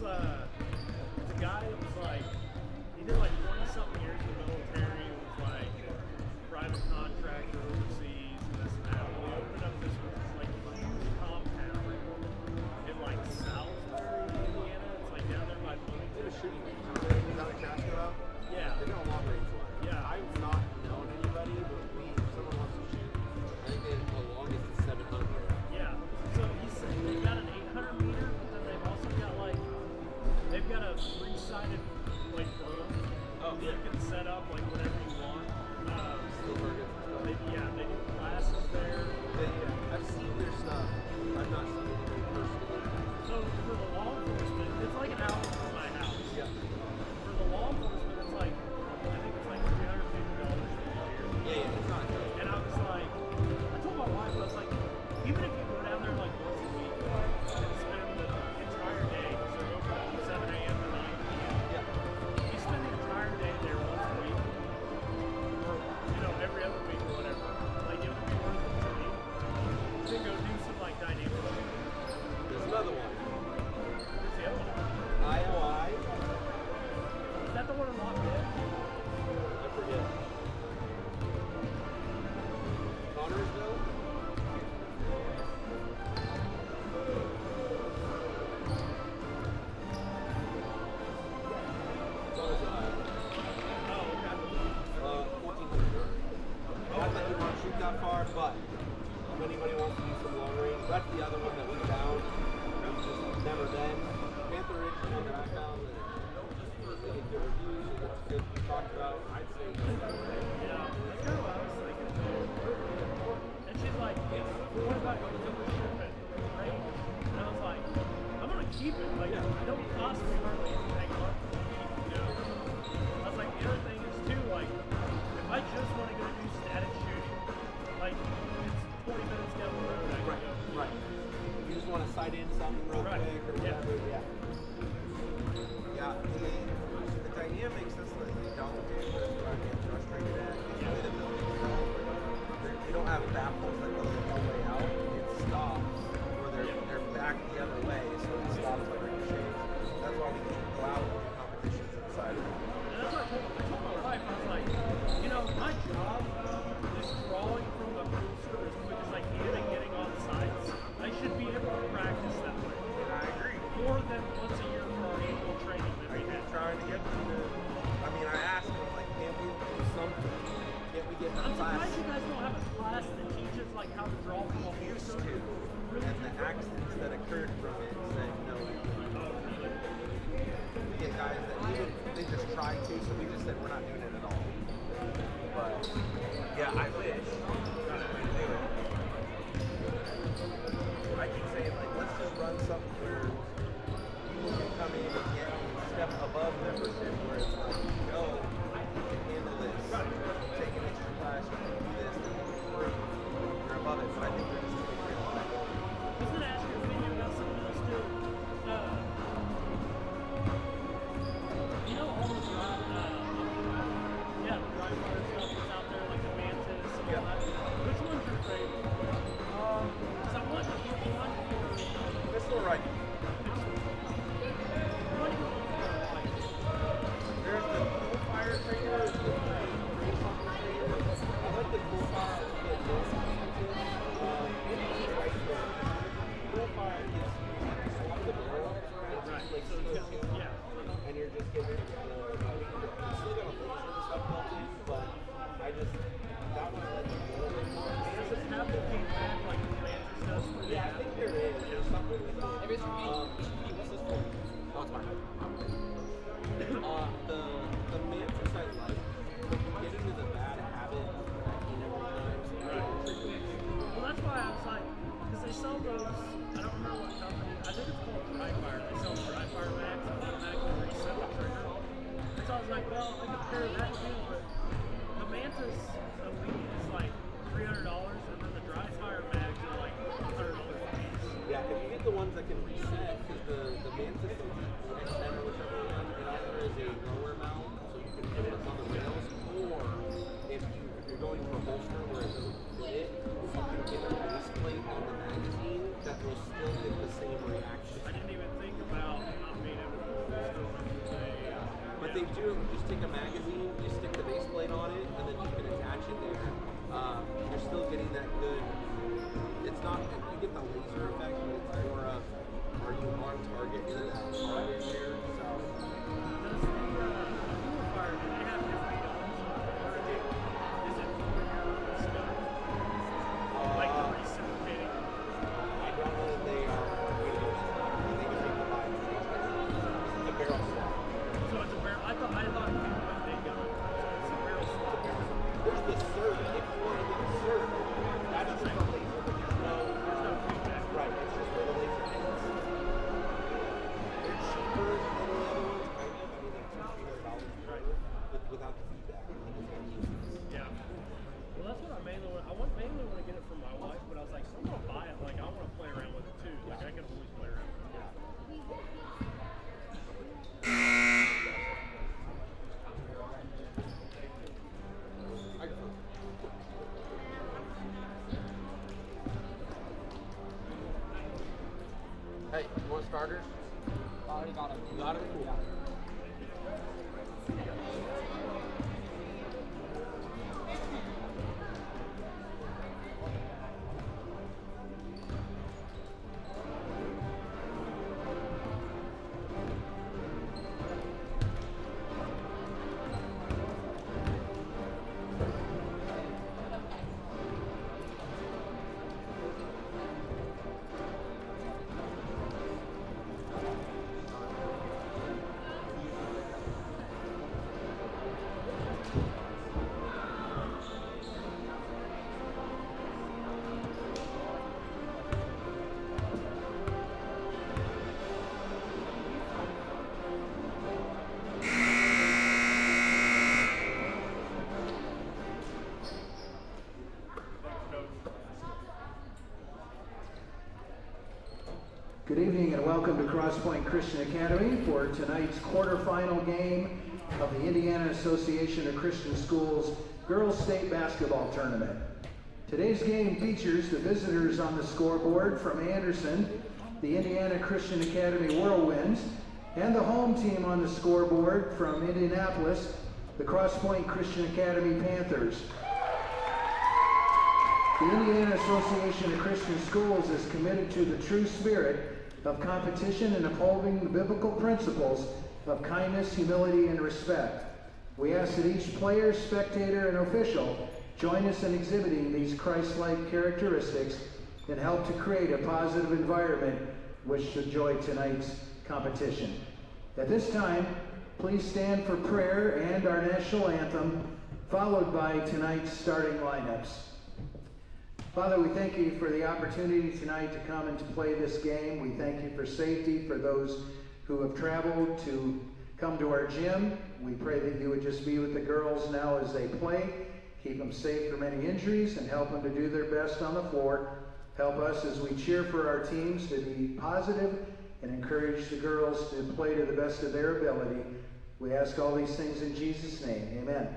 it's a guy that was like, he did like 20-something years in the military. He was like private contractor overseas and this and that. We opened up this like huge compound in like Salisbury, Indiana. It's like down there by Bloomington. Is that a cash out? Yeah. They got a long range one. Yeah. I've not known anybody, but if someone wants to shoot, I think the longest is 700. Yeah. So he said they've got an 800 meter, but then they've also got like, they've got a three-sided like broom. Oh, yeah. You can set up like whatever you want. They do classes there. I've seen their stuff. I've not seen anything personally. So for the law enforcement, it's like an hour from my house. Yeah. For the law enforcement, it's like, I think it's like $350 a year. Yeah, it's not good. And I was like, I told my wife, I was like, even if you go down there like once a week and spend the entire day, so go from 7 a.m. to 9 p.m. Yeah. You spend the entire day there once a week, or every other week or whatever. Like it would be worth it to me to go do some like dynamic shooting. There's another one. Where's the other one? IOI. Is that the one in Lafayette? I forget. Connorsville? What is that? Oh, okay. 1400. Not that you want to shoot that far, but if anybody wants to do some long range, that's the other one that we found. We just never been. Panther Ridge is another I found that they get good reviews, it looks good to talk about. I'd say go that way. Yeah, that's kind of what I was thinking too. And she's like, what about going to the shipping range? And I was like, I'm going to keep it. Like, it don't cost me hardly anything month to keep, I was like, the other thing is too, like, if I just want to go do static shooting, like, it's 20 minutes down the road. I can go. Right. You just want to sight in something real quick or whatever. Yeah, the dynamics, that's the altitude, that's what I get frustrated at. Is the way the buildings go. You don't have baffles that go the whole way out. It stops, or they're back the other way, so it stops like ricochets. That's why we can't go out and do competitions inside of it. And that's what I told my wife. I was like, my job is crawling from the booster as quick as I can and getting on sites. I should be able to practice that way. And I agree. More than once a year for our annual training that we have. Trying to get them to, I asked them, like, can't we do something? Can't we get I'm class? surprised you guys don't have a class that teaches like how to draw from a Used holster. to, and the accidents that occurred from it said no. We get guys that even they just tried to, so we just said we're not doing it at all. But yeah, I wish we could do it. I keep saying like let's just run something where people can come in and get step above membership where it's like, yo, you can handle this. Take an extra class, you can do this, you're above it. But I think they're just too afraid of that. I was going to ask you a opinion about something else too. All the dry fire stuff that's out there, like the Mantis and all that. Which one's your favorite? Because I want to get one for Missile right. There's the cool fire trainer. I like the cool fire. Cool fire gets swap the barrel. Like and you're just getting it's still got a laser and stuff built in, but I just that one I like a little bit more. Does it have the feedback like the Mantis does? Yeah, I think there is. There's something with it. What's this for? Oh, it's mine. The Mantis I like, but you get into the bad habit of cracking every time. So well, that's why I was like, because they sell those, I don't remember what company, I think it's called Dry Fire. They sell Dry Fire Max and automatically reset the trigger. And so I was like, well, I could pair that too, but the Mantis Elite is like $300, and then the Dry Fire Mags are like $100 a piece. yeah, if you get the ones that can reset, because the Mantis Elite XM or whichever one, it either is a lower mount, so you can put it on the rails, or if you're going for a holster where it doesn't fit, you can get a base plate on the magazine that will still get the same reaction. I didn't even think about not being able to tape too. Just take a magazine, you stick the base plate on it, and then you can attach it there. You're still getting that good. It's not, you get the laser effect, but it's more of, are you on target to that target here? So. Does the purifier, do they have different guns? Or is it stuff? Like the reciprocating? I don't know that they are windows. I think it's the line. It's a barrel swap. So it's a barrel. I thought it came with a gun. So it's a barrel swap. There's the SIRT. If you want to get a SIRT, that's just a laser. There's no feedback. Right, it's just where the laser hits. They're cheaper than the other ones, kind of. I mean, they're $200 cheaper, but without the feedback. I think it's kind of useless. Yeah. Well, that's what I mainly want. I mainly want to get it for my wife, but I was like, so I'm gonna buy it. Like, I want to play around with it too. Like, I can always play around with it. Hey, you want starters? I already got it. You got it? Cool. Yeah. Good evening and welcome to Crosspointe Christian Academy for tonight's quarterfinal game of the Indiana Association of Christian Schools Girls State Basketball Tournament. Today's game features the visitors on the scoreboard from Anderson, the Indiana Christian Academy Whirlwinds, and the home team on the scoreboard from Indianapolis, the Crosspointe Christian Academy Panthers. The Indiana Association of Christian Schools is committed to the true spirit of competition and upholding the biblical principles of kindness, humility, and respect. We ask that each player, spectator, and official join us in exhibiting these Christ-like characteristics and help to create a positive environment which should enjoy tonight's competition. At this time, please stand for prayer and our national anthem, followed by tonight's starting lineups. Father, we thank you for the opportunity tonight to come and to play this game. We thank you for safety for those who have traveled to come to our gym. We pray that you would just be with the girls now as they play, keep them safe from any injuries, and help them to do their best on the floor. Help us as we cheer for our teams to be positive and encourage the girls to play to the best of their ability. We ask all these things in Jesus' name. Amen.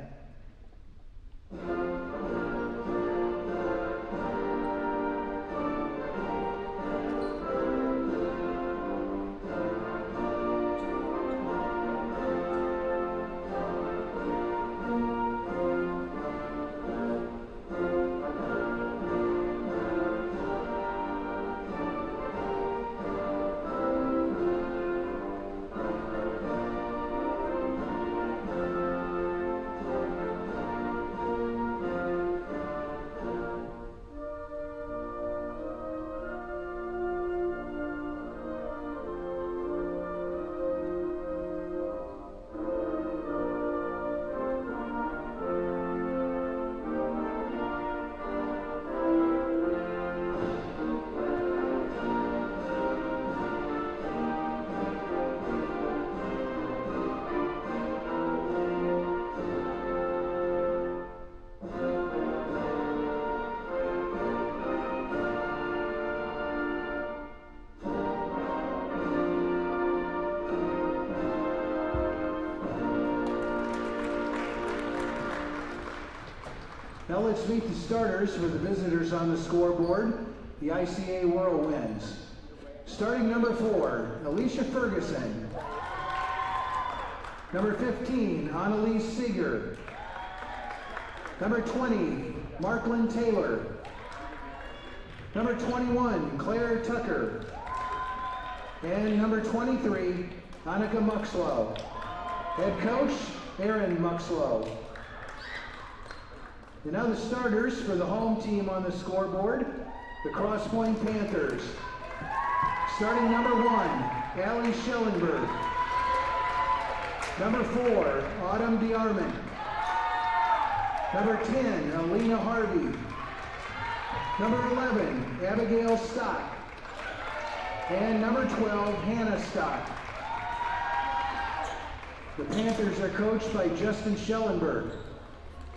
Now let's meet the starters for the visitors on the scoreboard, the ICA Whirlwinds. Starting number 4, Alicia Ferguson. Number 15, Annalise Seeger. Number 20, Marklyn Taylor. Number 21, Claire Tucker. And number 23, Annika Muxlow. Head coach, Aaron Muxlow. And now the starters for the home team on the scoreboard, the Crosspointe Panthers. Starting number 1, Allie Schellenberg. Number 4, Autumn DeArmond. Number 10, Alina Harvey. Number 11, Abigail Stock. And number 12, Hannah Stock. The Panthers are coached by Justin Schellenberg.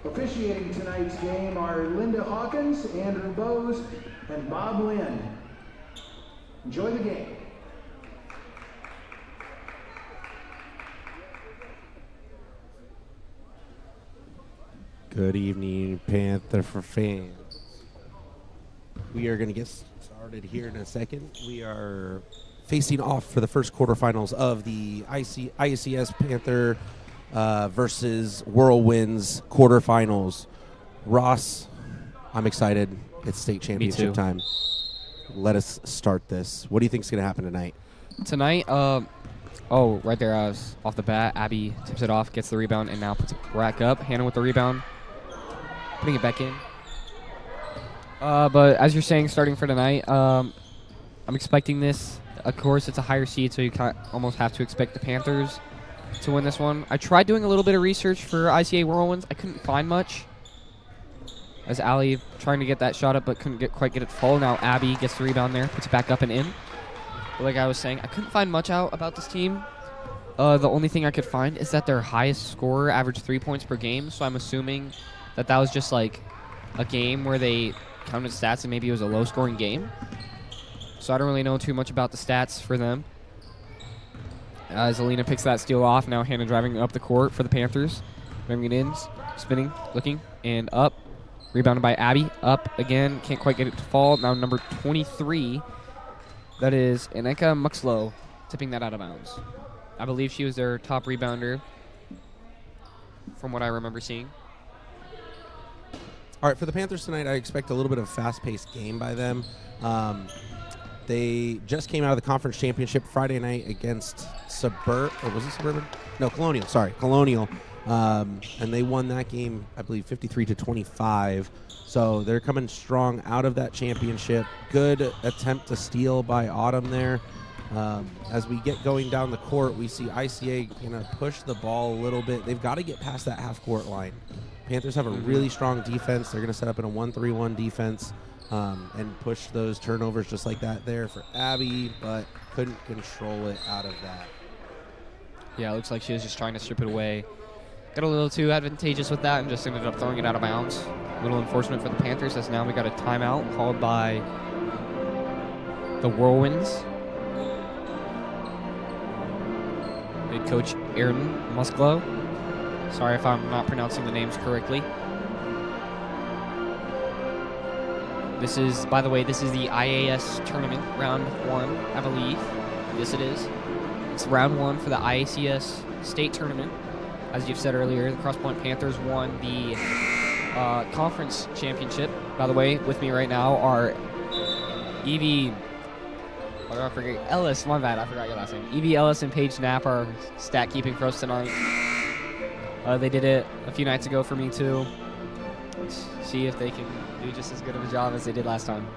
Officiating tonight's game are Linda Hawkins, Andrew Bose, and Bob Lynn. Enjoy the game. Good evening, Panther fans. We are going to get started here in a second. We are facing off for the first quarterfinals of the IACS Panther versus Whirlwinds quarterfinals. Ross, I'm excited. It's state championship time. Let us start this. What do you think is going to happen tonight? Tonight, right there, off the bat, Abby tips it off, gets the rebound, and now puts it back up. Hannah with the rebound, putting it back in. But as you're saying, starting for tonight, I'm expecting this. Of course, it's a higher seed, so you almost have to expect the Panthers to win this one. I tried doing a little bit of research for ICA Whirlwinds. I couldn't find much. As Allie trying to get that shot up, but couldn't quite get it to fall. Now Abby gets the rebound there, puts it back up and in. But like I was saying, I couldn't find much out about this team. The only thing I could find is that their highest scorer averaged 3 points per game, so I'm assuming that was just like a game where they counted stats and maybe it was a low-scoring game. So I don't really know too much about the stats for them. As Alina picks that steal off, now Hannah driving up the court for the Panthers. Driving it in, spinning, looking, and up. Rebounded by Abby. Up again. Can't quite get it to fall. Now number 23. That is Annika Muxlow tipping that out of bounds. I believe she was their top rebounder from what I remember seeing. All right, for the Panthers tonight, I expect a little bit of a fast-paced game by them. They just came out of the conference championship Friday night against Colonial. Sorry, Colonial. And they won that game, I believe, 53-25. So they're coming strong out of that championship. Good attempt to steal by Autumn there. As we get going down the court, we see ICA push the ball a little bit. They've got to get past that half-court line. Panthers have a really strong defense. They're going to set up in a 1-3-1 defense and push those turnovers just like that there for Abby, but couldn't control it out of that. Yeah, it looks like she was just trying to strip it away. Got a little too advantageous with that and just ended up throwing it out of bounds. Little enforcement for the Panthers as now we got a timeout called by the Whirlwinds. Head coach Aaron Musklow. Sorry if I'm not pronouncing the names correctly. This is, by the way, this is the IAS tournament, round 1, I believe. Yes, it is. It's round 1 for the IACS state tournament. As you've said earlier, the Crosspointe Panthers won the conference championship. By the way, with me right now are Evie Ellis. My bad, I forgot your last name. Evie Ellis and Paige Knapp are stat keeping for us tonight. They did it a few nights ago for me too. Let's see if they can do just as good of a job as they did last time.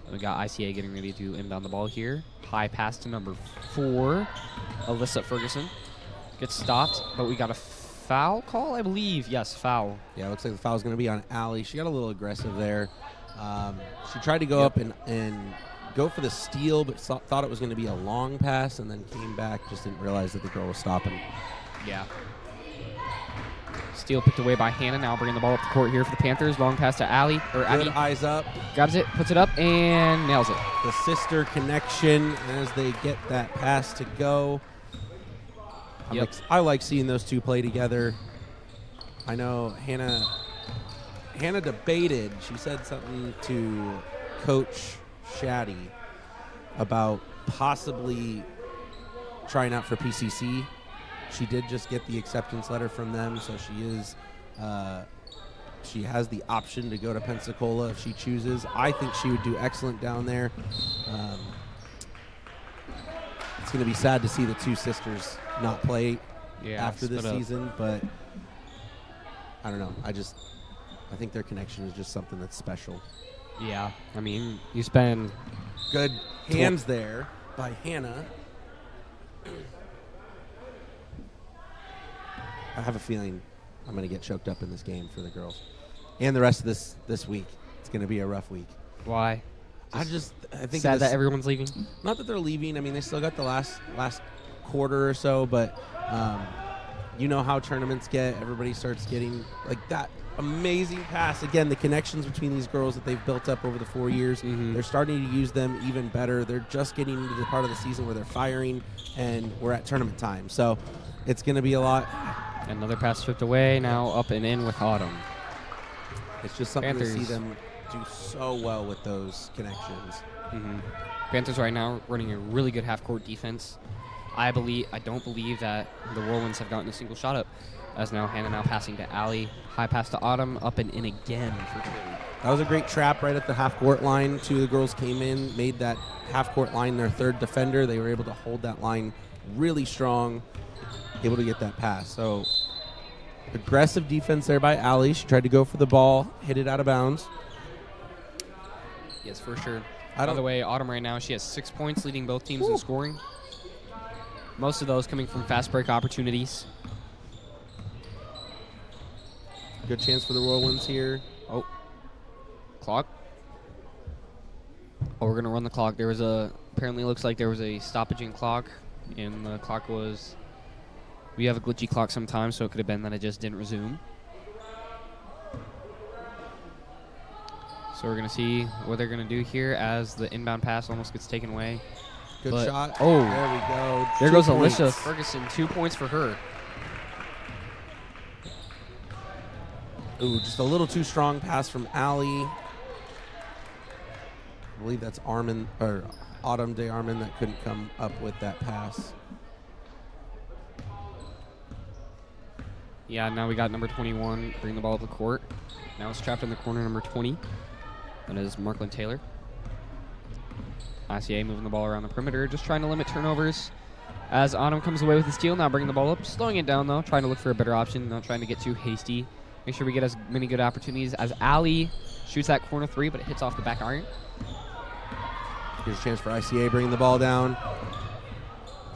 We got ICA getting ready to inbound the ball here. High pass to number 4, Alyssa Ferguson. Gets stopped, but we got a foul call, I believe. Yes, foul. Yeah, it looks like the foul's going to be on Allie. She got a little aggressive there. She tried to go up and go for the steal, but thought it was going to be a long pass, and then came back, just didn't realize that the girl was stopping. Yeah. Steal picked away by Hannah. Now bringing the ball up the court here for the Panthers. Long pass to Abby. Good eyes up. Grabs it, puts it up, and nails it. The sister connection as they get that pass to go. I like seeing those two play together. I know Hannah debated. She said something to Coach Shaddy about possibly trying out for PCC. She did just get the acceptance letter from them, so she is she has the option to go to Pensacola if she chooses. I think she would do excellent down there. It's going to be sad to see the two sisters not play after this season, but I don't know. I think their connection is just something that's special. Yeah, I mean, you spend good hands there by Hannah. I have a feeling I'm going to get choked up in this game for the girls. And the rest of this week. It's going to be a rough week. Why? I think sad that everyone's leaving. Not that they're leaving. I mean, they still got the last quarter or so, but you know how tournaments get. Everybody starts getting like that amazing pass. Again, the connections between these girls that they've built up over the 4 years, they're starting to use them even better. They're just getting into the part of the season where they're firing, and we're at tournament time. So it's going to be a lot. Another pass stripped away, now up and in with Autumn. It's just something to see them do so well with those connections. Panthers right now running a really good half-court defense. I don't believe that the Whirlwinds have gotten a single shot up. As now Hannah now passing to Allie. High pass to Autumn, up and in again for 2. That was a great trap right at the half-court line. 2 of the girls came in, made that half-court line their third defender. They were able to hold that line really strong, able to get that pass. So aggressive defense there by Allie. She tried to go for the ball, hit it out of bounds. Yes, for sure. By the way, Autumn right now, she has 6 points, leading both teams in scoring. Most of those coming from fast break opportunities. Good chance for the Whirlwinds here. Oh, clock. Oh, we're gonna run the clock. Apparently looks like there was a stoppage in clock, and the clock was, we have a glitchy clock sometimes, so it could have been that it just didn't resume. So we're gonna see what they're gonna do here as the inbound pass almost gets taken away. Good shot. Oh, there we go. There 2 goes points. Alicia Ferguson. 2 points for her. Ooh, just a little too strong pass from Allie. I believe that's Autumn De Armand that couldn't come up with that pass. Yeah, now we got number 21 bring the ball up the court. Now it's trapped in the corner, number 20. That is Marklyn Taylor. ICA moving the ball around the perimeter, just trying to limit turnovers. As Autumn comes away with the steal, now bringing the ball up, slowing it down though, trying to look for a better option, not trying to get too hasty. Make sure we get as many good opportunities as Allie shoots that corner 3, but it hits off the back iron. Here's a chance for ICA bringing the ball down.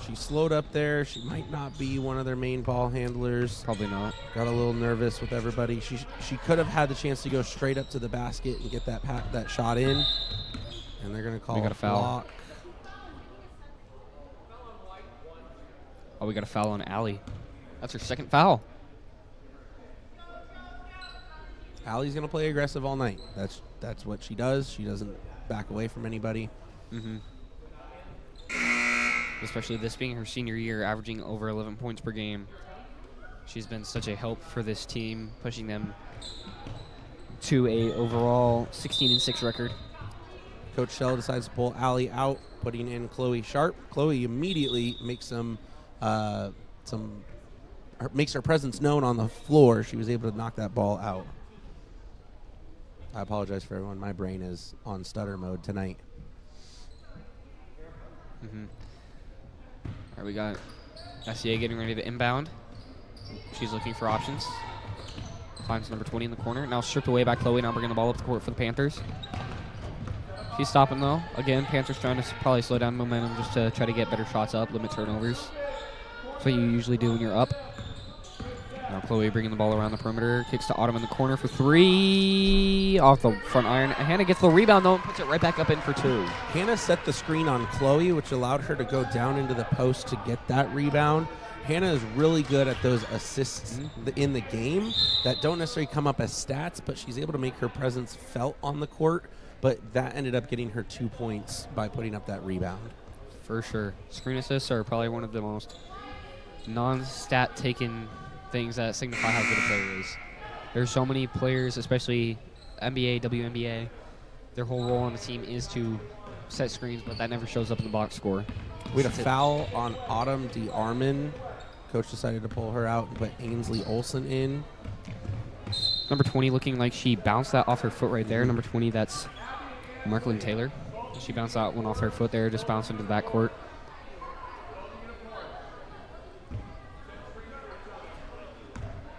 She slowed up there. She might not be one of their main ball handlers. Probably not. Got a little nervous with everybody. She could have had the chance to go straight up to the basket and get that shot in. And they're going to call a foul. block. Oh, we got a foul on Allie. That's her second foul. Allie's going to play aggressive all night. That's what she does. She doesn't back away from anybody. Especially this being her senior year, averaging over 11 points per game. She's been such a help for this team, pushing them to a overall 16-6 record. Coach Shell decides to pull Allie out, putting in Chloe Sharp. Chloe immediately makes makes her presence known on the floor. She was able to knock that ball out. I apologize for everyone. My brain is on stutter mode tonight. All right, we got SCA getting ready to inbound. She's looking for options. Finds number 20 in the corner. Now stripped away by Chloe. Now bringing the ball up the court for the Panthers. She's stopping, though. Again, Panthers trying to probably slow down momentum just to try to get better shots up, limit turnovers. That's what you usually do when you're up. Now Chloe bringing the ball around the perimeter. Kicks to Autumn in the corner for 3. Off the front iron. Hannah gets the rebound, though, and puts it right back up in for 2. Hannah set the screen on Chloe, which allowed her to go down into the post to get that rebound. Hannah is really good at those assists in the game that don't necessarily come up as stats, but she's able to make her presence felt on the court. But that ended up getting her 2 points by putting up that rebound. For sure. Screen assists are probably one of the most non-stat taken things that signify how good a player is. There's so many players, especially NBA, WNBA, their whole role on the team is to set screens, but that never shows up in the box score. We had a foul on Autumn DeArmond. Coach decided to pull her out and put Ainsley Olsen in. Number 20 looking like she bounced that off her foot right there. Number 20, that's Marklyn Taylor. She bounced that one off her foot there, just bounced into the backcourt.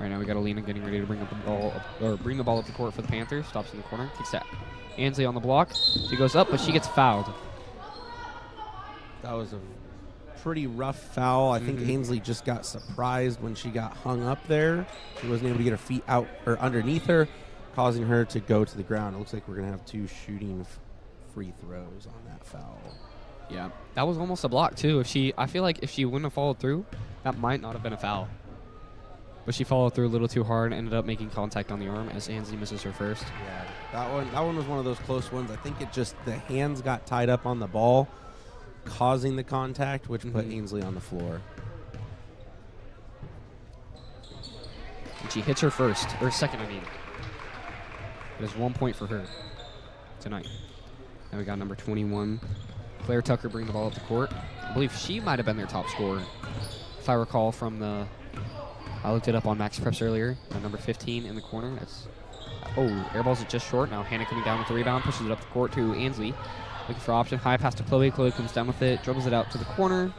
Right now we got Alina getting ready to bring up the ball bring the ball up the court for the Panthers. Stops in the corner, kicks that. Ainsley on the block. She goes up, but she gets fouled. That was a pretty rough foul. I think Ainsley just got surprised when she got hung up there. She wasn't able to get her feet out or underneath her, causing her to go to the ground. It looks like we're going to have 2 shooting free throws on that foul. Yeah, that was almost a block too. I feel like if she wouldn't have followed through, that might not have been a foul. But she followed through a little too hard and ended up making contact on the arm as Ainsley misses her first. Yeah, that one was one of those close ones. I think it just, the hands got tied up on the ball, causing the contact, which put Ainsley on the floor. And she hits her second, I mean. It is 1 point for her tonight. Now we got number 21, Claire Tucker, bring the ball up the court. I believe she might have been their top scorer, if I recall from the... I looked it up on Max Preps earlier. Number 15 in the corner. That's airballs it just short. Now Hannah coming down with the rebound, pushes it up the court to Ainsley. Looking for option. High pass to Chloe. Chloe comes down with it, dribbles it out to the corner.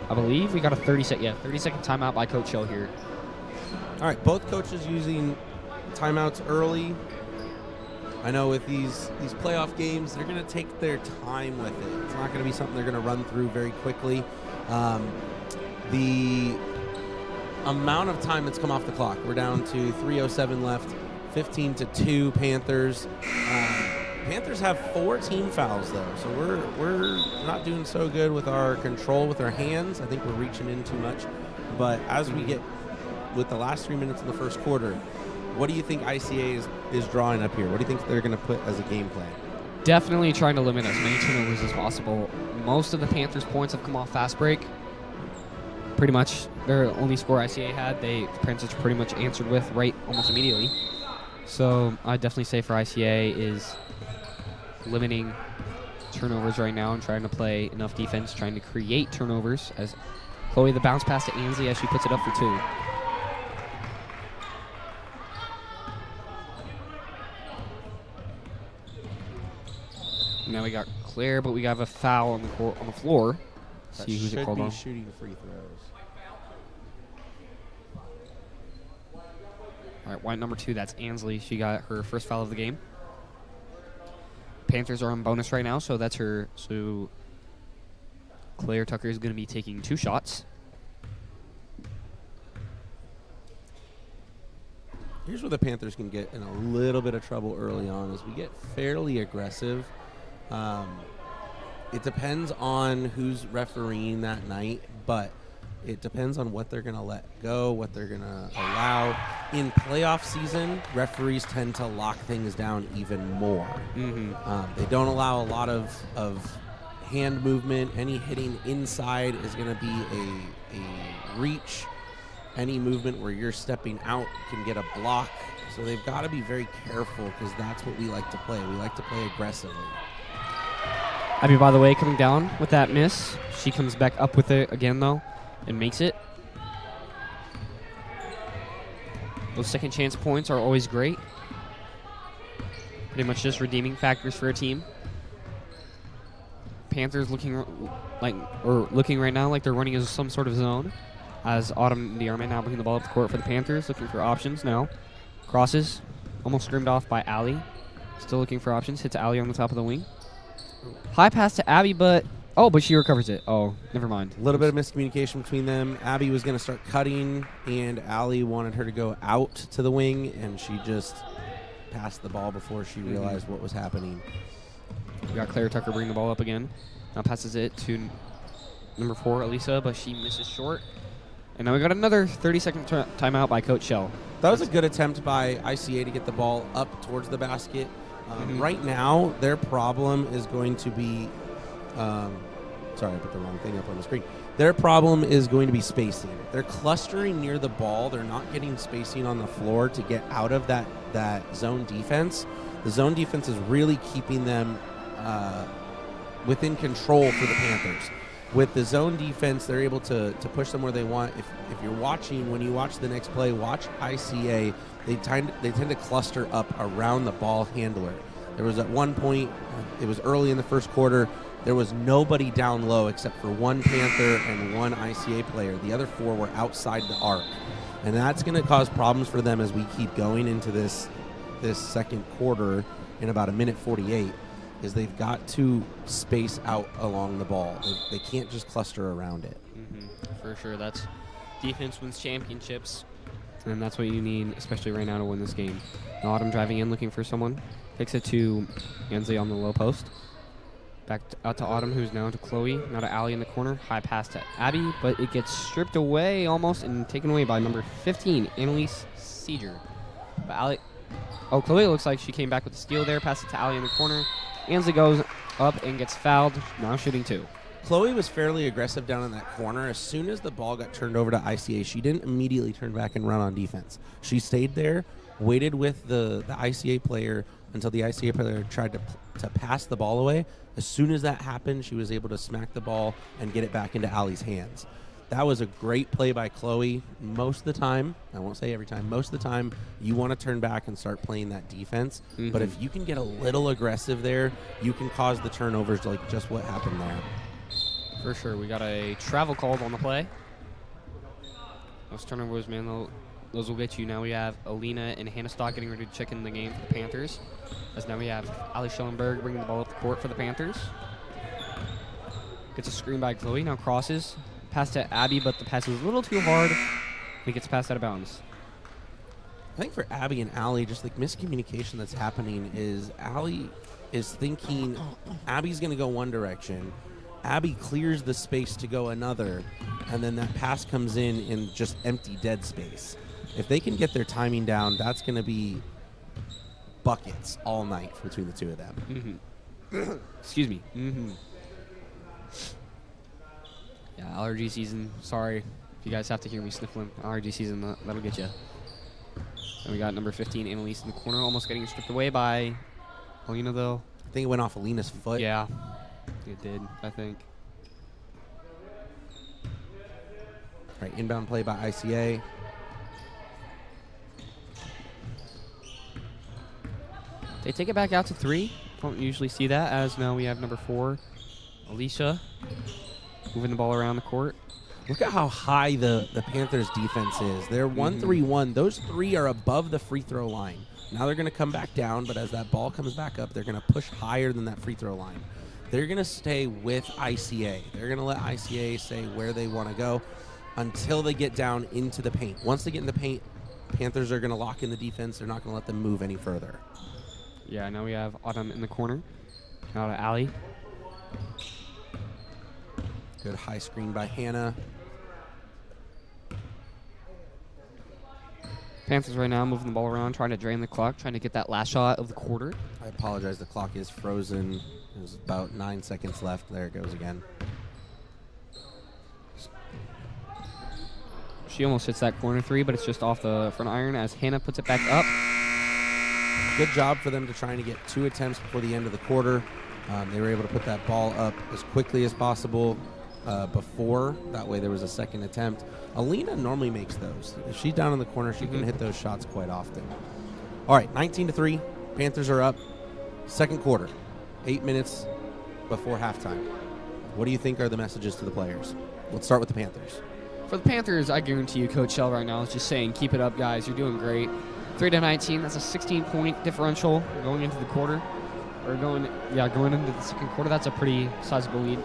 I believe we got a 30-second timeout by Coach Shell here. All right, both coaches using timeouts early. I know with these playoff games, they're going to take their time with it. It's not going to be something they're going to run through very quickly. The amount of time that's come off the clock, we're down to 3:07 left, 15-2 Panthers. Panthers have 4 team fouls, though, so we're not doing so good with our control with our hands. I think we're reaching in too much. But as we get with the last 3 minutes of the first quarter, what do you think ICA is drawing up here? What do you think they're going to put as a game plan? Definitely trying to limit as many turnovers as possible. Most of the Panthers' points have come off fast break. Pretty much their only score ICA had, the Panthers pretty much answered with right almost immediately. So I'd definitely say for ICA is limiting turnovers right now and trying to play enough defense, trying to create turnovers. As Chloe, the bounce pass to Ainsley as she puts it up for 2. Now we got Claire, but we have a foul on the floor. That See who's it called on. Shooting free throws. All right, white number 2, that's Ainsley. She got her first foul of the game. Panthers are on bonus right now, so that's her. So Claire Tucker is going to be taking 2 shots. Here's where the Panthers can get in a little bit of trouble early on as we get fairly aggressive. It depends on who's refereeing that night, but it depends on what they're going to let go, what they're going to allow. In playoff season, referees tend to lock things down even more. They don't allow a lot of hand movement. Any hitting inside is going to be a reach. Any movement where you're stepping out can get a block. So they've got to be very careful because that's what we like to play. We like to play aggressively. Abby, by the way, coming down with that miss. She comes back up with it again, though, and makes it. Those second chance points are always great. Pretty much just redeeming factors for a team. Panthers looking right now like they're running as some sort of zone. As Autumn DeArmond now bringing the ball up the court for the Panthers, looking for options now. Crosses, almost scrimmed off by Allie. Still looking for options, hits Allie on the top of the wing. High pass to Abby, but she recovers it. Oh, never mind. A little bit of miscommunication between them. Abby was going to start cutting, and Allie wanted her to go out to the wing, and she just passed the ball before she realized what was happening. We got Claire Tucker bringing the ball up again. Now passes it to number 4, Elisa, but she misses short. And now we got another 30-second timeout by Coach Shell. That was a good attempt by ICA to get the ball up towards the basket. Right now, their problem is going to be sorry, I put the wrong thing up on the screen. Their problem is going to be spacing. They're clustering near the ball. They're not getting spacing on the floor to get out of that zone defense. The zone defense is really keeping them within control for the Panthers. With the zone defense, they're able to push them where they want. If you're watching, when you watch the next play, watch ICA. They tend to cluster up around the ball handler. There was at one point, it was early in the first quarter, there was nobody down low except for one Panther and one ICA player. The other 4 were outside the arc. And that's going to cause problems for them as we keep going into this second quarter in about 1:48, is they've got to space out along the ball. They can't just cluster around it. For sure. That's defense wins championships, and that's what you need, especially right now, to win this game. Now Autumn driving in, looking for someone. Kicks it to Ansley on the low post. Back out to Autumn, who's now to Chloe. Now to Allie in the corner. High pass to Abby, but it gets stripped away almost and taken away by number 15, Annalise Seeger. But Allie, Chloe looks like she came back with the steal there. Pass it to Allie in the corner. Ansley goes up and gets fouled. Now shooting 2. Chloe was fairly aggressive down in that corner. As soon as the ball got turned over to ICA, she didn't immediately turn back and run on defense. She stayed there, waited with the ICA player until the ICA player tried to pass the ball away. As soon as that happened, she was able to smack the ball and get it back into Allie's hands. That was a great play by Chloe. Most of the time, I won't say every time, most of the time you want to turn back and start playing that defense. But if you can get a little aggressive there, you can cause the turnovers like just what happened there. For sure. We got a travel called on the play. Those turnovers, man, those will get you. Now we have Alina and Hannah Stock getting ready to check in the game for the Panthers. As now we have Ali Schellenberg bringing the ball up the court for the Panthers. Gets a screen by Chloe. Now crosses. Pass to Abby, but the pass is a little too hard. He gets passed out of bounds. I think for Abby and Allie, just like miscommunication that's happening is Allie is thinking Abby's going to go one direction. Abby clears the space to go another, and then that pass comes in just empty dead space. If they can get their timing down, that's going to be buckets all night between the two of them. Excuse me. Yeah, allergy season. Sorry if you guys have to hear me sniffling. Allergy season, that'll get you. And we got number 15, Annalise, in the corner, almost getting stripped away by Alina, though. I think it went off Alina's foot. Yeah, it did, I think. All right, inbound play by ICA. They take it back out to 3. Don't usually see that, as now we have number 4, Alicia, moving the ball around the court. Look at how high the Panthers' defense is. They're 1-3-1. Those 3 are above the free throw line. Now they're going to come back down, but as that ball comes back up, they're going to push higher than that free throw line. They're going to stay with ICA. They're going to let ICA say where they want to go until they get down into the paint. Once they get in the paint, Panthers are going to lock in the defense. They're not going to let them move any further. Yeah, now we have Autumn in the corner. Now to Allie. Good high screen by Hannah. Panthers right now moving the ball around, trying to drain the clock, trying to get that last shot of the quarter. I apologize. The clock is frozen. There's about 9 seconds left. There it goes again. She almost hits that corner 3, but it's just off the front iron as Hannah puts it back up. Good job for them to trying to get 2 attempts before the end of the quarter. They were able to put that ball up as quickly as possible before. That way there was a second attempt. Alina normally makes those. If she's down in the corner, she can hit those shots quite often. All right, 19-3. Panthers are up. Second quarter, 8 minutes before halftime. What do you think are the messages to the players? Let's start with the Panthers. For the Panthers, I guarantee you Coach Shell right now is just saying, keep it up, guys. You're doing great. 3-19, that's a 16-point differential going into the quarter. Or going into the second quarter. That's a pretty sizable lead.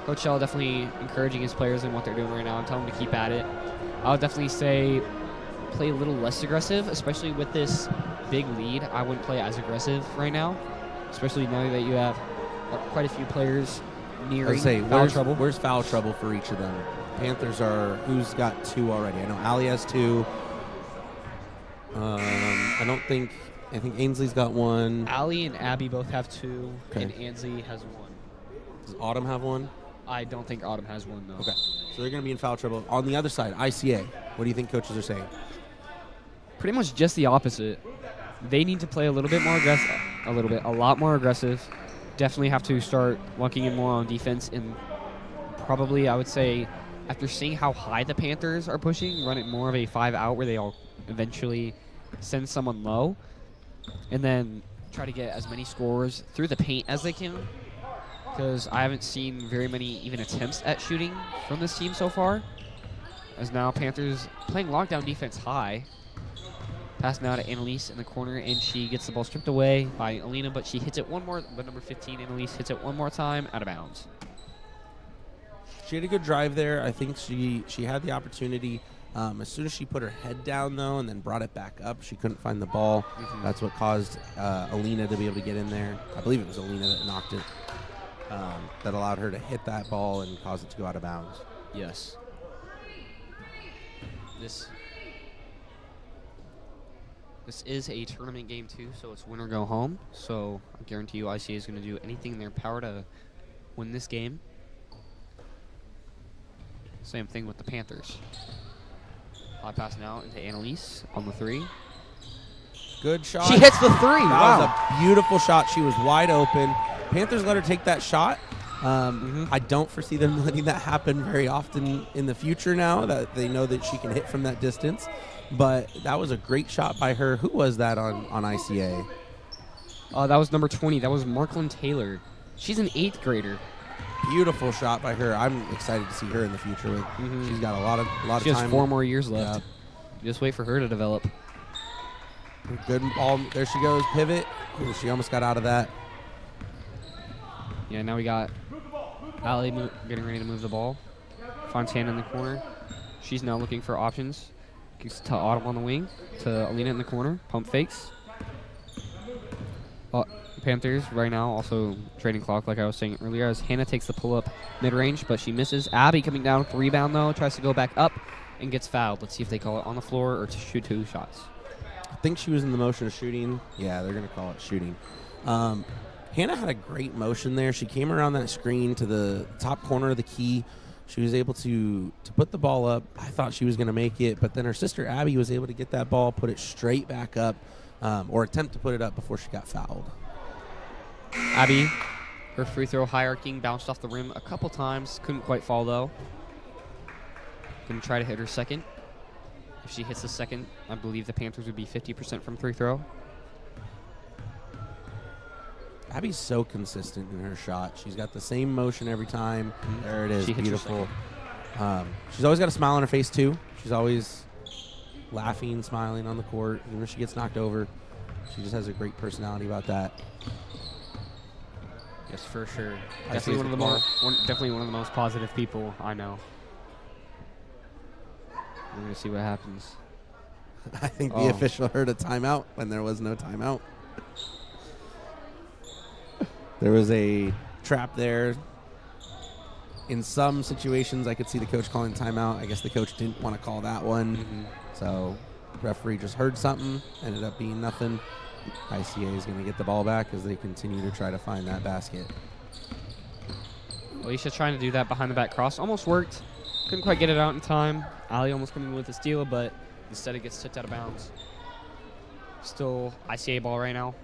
Coach Shell definitely encouraging his players in what they're doing right now and telling them to keep at it. I would definitely say play a little less aggressive, especially with this big lead. I wouldn't play as aggressive right now, especially now that you have quite a few players nearing foul trouble. Where's foul trouble for each of them? Panthers are, who's got 2 already? I know Allie has 2. I think Ainsley's got 1. Allie and Abby both have 2, okay. and Ainsley has 1. Does Autumn have 1? I don't think Autumn has 1, though. Okay, so they're going to be in foul trouble. On the other side, ICA, what do you think coaches are saying? Pretty much just the opposite. They need to play a little bit more aggressive. a little bit, a lot more aggressive. Definitely have to start locking in more on defense, and probably I would say after seeing how high the Panthers are pushing, run it more of a 5-out where they'll eventually send someone low, and then try to get as many scores through the paint as they can, because I haven't seen very many even attempts at shooting from this team so far. As now Panthers playing lockdown defense high. Pass now to Annalise in the corner, and she gets the ball stripped away by Alina, but she hits it one more. But number 15, Annalise, hits it one more time, out of bounds. She had a good drive there. I think she had the opportunity. As soon as she put her head down, though, and then brought it back up, she couldn't find the ball. That's what caused Alina to be able to get in there. I believe it was Alina that knocked it. That allowed her to hit that ball and cause it to go out of bounds. Yes. This is a tournament game, too, so it's win or go home. So I guarantee you ICA is going to do anything in their power to win this game. Same thing with the Panthers. High pass now into Annalise on the 3. Good shot. She hits the 3. That was Wow. a beautiful shot. She was wide open. Panthers let her take that shot. I don't foresee them letting that happen very often in the future now that they know that she can hit from that distance. But that was a great shot by her. Who was that on ICA? That was number 20. That was Marklyn Taylor. She's an 8th grader. Beautiful shot by her. I'm excited to see her in the future. She's got a lot of She time. has 4 more years left. Just wait for her to develop. Good ball. There she goes. Pivot. Ooh, she almost got out of that. Yeah, now we got Allie getting ready to move the ball. Fontana in the corner. She's now looking for options. Gives to Autumn on the wing. To Alina in the corner. Pump fakes. Panthers right now also trading clock, like I was saying earlier, as Hannah takes the pull-up mid-range, but she misses. Abby coming down with the rebound, though. Tries to go back up and gets fouled. Let's see if they call it on the floor or to shoot 2 shots. I think she was in the motion of shooting. Yeah, they're going to call it shooting. Hannah had a great motion there. She came around that screen to the top corner of the key. She was able to put the ball up. I thought she was going to make it, but then her sister Abby was able to get that ball, put it straight back up, or attempt to put it up before she got fouled. Abby, her free throw hierarchy bounced off the rim a couple times. Couldn't quite fall, though. Going to try to hit her second. If she hits the second, I believe the Panthers would be 50% from free throw. Abby's so consistent in her shot. She's got the same motion every time. There it is. She hits her beautiful. She's always got a smile on her face, too. She's always laughing, smiling on the court. Even if she gets knocked over, she just has a great personality about that. Yes, for sure. I Definitely see definitely one of the most positive people I know. We're going to see what happens. I think the official heard a timeout when there was no timeout. There was a trap there. In some situations, I could see the coach calling timeout. I guess the coach didn't want to call that one. So referee just heard something, ended up being nothing. ICA is going to get the ball back as they continue to try to find that basket. Alicia trying to do that behind the back cross. Almost worked. Couldn't quite get it out in time. Ali almost coming with the steal, but instead it gets tipped out of bounds. Still ICA ball right now.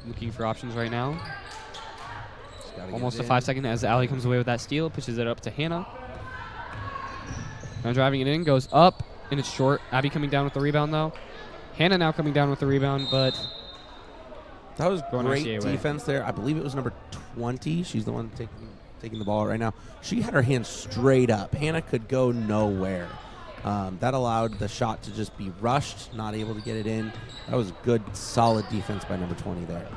Looking for options right now. Almost a 5-second as Ali comes away with that steal. Pushes it up to Hannah. Now driving it in. Goes up, and it's short. Abby coming down with the rebound, though. Hannah now coming down with the rebound, but that was great ICA defense there. I believe it was number 20. She's the one taking the ball right now. She had her hand straight up. Hannah could go nowhere. That allowed the shot to just be rushed, not able to get it in. That was good, solid defense by number 20 there.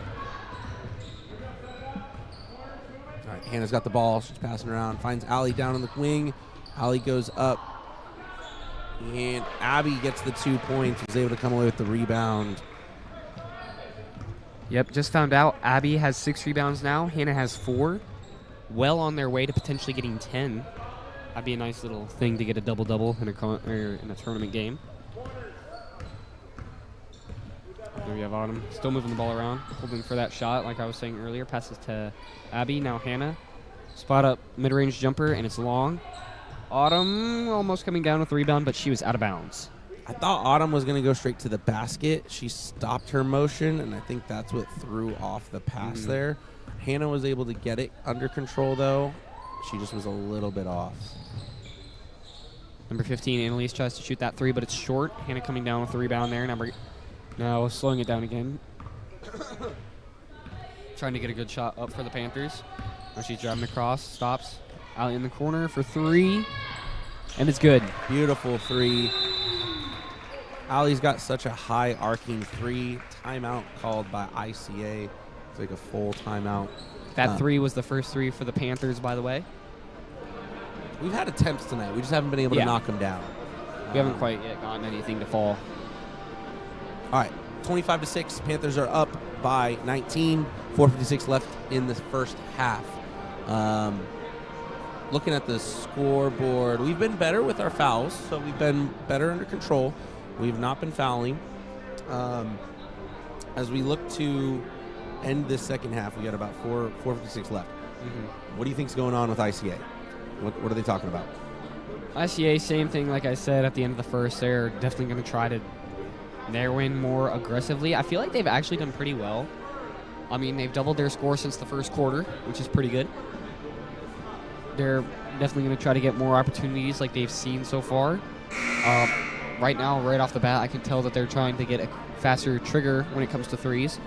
All right, Hannah's got the ball. She's passing around. Finds Allie down in the wing. Allie goes up. And Abby gets the 2 points. Was able to come away with the rebound. Yep, just found out Abby has 6 rebounds now. Hannah has 4. Well on their way to potentially getting 10. That'd be a nice little thing to get a double-double in a tournament game. There we have Autumn. Still moving the ball around, holding for that shot like I was saying earlier. Passes to Abby, now Hannah. Spot up mid-range jumper, and it's long. Autumn almost coming down with the rebound, but she was out of bounds. I thought Autumn was going to go straight to the basket. She stopped her motion, and I think that's what threw off the pass there. Hannah was able to get it under control, though. She just was a little bit off. Number 15, Annalise tries to shoot that 3, but it's short. Hannah coming down with the rebound there. Now slowing it down again. Trying to get a good shot up for the Panthers. Now she's driving across, stops. Out in the corner for 3, and it's good. Beautiful 3. Allie's got such a high arcing 3. Timeout called by ICA. It's like a full timeout. That 3 was the first 3 for the Panthers, by the way. We've had attempts tonight. We just haven't been able to knock them down. We haven't quite yet gotten anything to fall. All right, 25-6. Panthers are up by 19. 4:56 left in the first half. Looking at the scoreboard, we've been better with our fouls, so we've been better under control. We've not been fouling. As we look to end this second half, we got about 4:56 left. What do you think's going on with ICA? What are they talking about? ICA, same thing like I said at the end of the first. They're definitely going to try to narrow in more aggressively. I feel like they've actually done pretty well. I mean, they've doubled their score since the first quarter, which is pretty good. They're definitely going to try to get more opportunities like they've seen so far. Right now, right off the bat, I can tell that they're trying to get a faster trigger when it comes to 3s.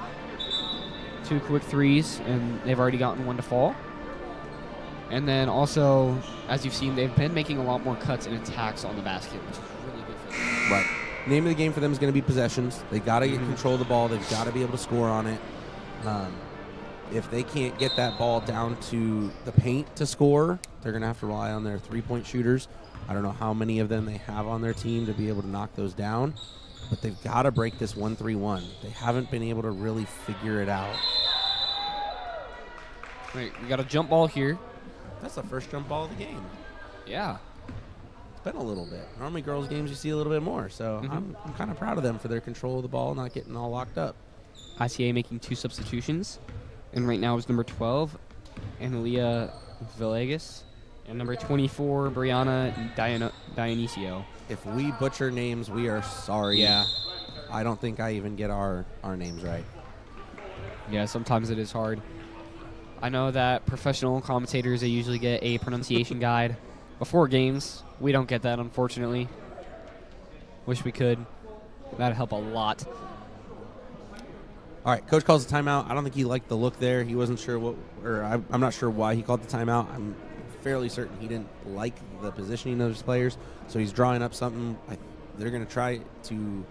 2 quick 3s, and they've already gotten 1 to fall. And then also, as you've seen, they've been making a lot more cuts and attacks on the basket, which is really good for them. Right. Name of the game for them is going to be possessions. They got to get control of the ball. They've got to be able to score on it. If they can't get that ball down to the paint to score, they're going to have to rely on their three-point shooters. I don't know how many of them they have on their team to be able to knock those down, but they've got to break this 1-3-1. They haven't been able to really figure it out. Right, we got a jump ball here. That's the first jump ball of the game. Yeah. It's been a little bit. Normally girls' games you see a little bit more, so I'm kind of proud of them for their control of the ball, not getting all locked up. ICA making 2 substitutions, and right now is number 12, Analia Villegas, and number 24, Brianna Dionisio. If we butcher names, we are sorry. Yeah. I don't think I even get our names right. Yeah, sometimes it is hard. I know that professional commentators, they usually get a pronunciation guide before games. We don't get that, unfortunately. Wish we could. That'd help a lot. All right, coach calls a timeout. I don't think he liked the look there. He wasn't sure I'm not sure why he called the timeout. I'm fairly certain he didn't like the positioning of his players, so he's drawing up something. They're going to try to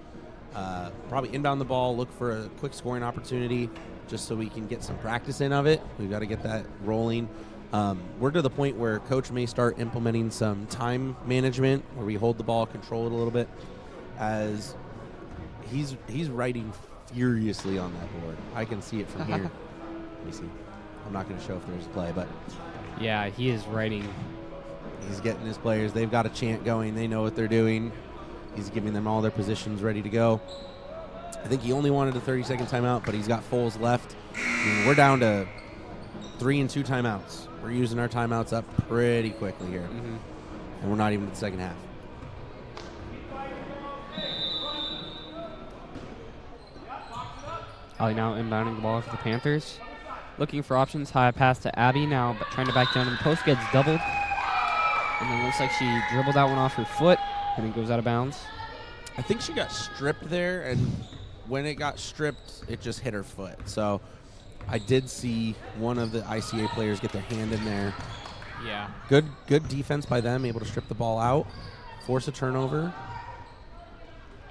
probably inbound the ball, look for a quick scoring opportunity, just so we can get some practice in of it. We've got to get that rolling. We're to the point where coach may start implementing some time management where we hold the ball, control it a little bit, as he's writing furiously on that board. I can see it from here. Let me see. I'm not going to show if there's a play, but Yeah, he is writing. he's getting his players. They've got a chant going. They know what they're doing. He's giving them all their positions ready to go. I think he only wanted a 30-second timeout, but he's got fulls left. I mean, we're down to 3 and 2 timeouts. We're using our timeouts up pretty quickly here. And we're not even in the second half. Ali now inbounding the ball for the Panthers. Looking for options. High pass to Abby now, but trying to back down in the post, gets doubled. And then looks like she dribbled that one off her foot, and it goes out of bounds. I think she got stripped there, and when it got stripped, it just hit her foot. So I did see one of the ICA players get their hand in there. Yeah. Good defense by them, able to strip the ball out, force a turnover.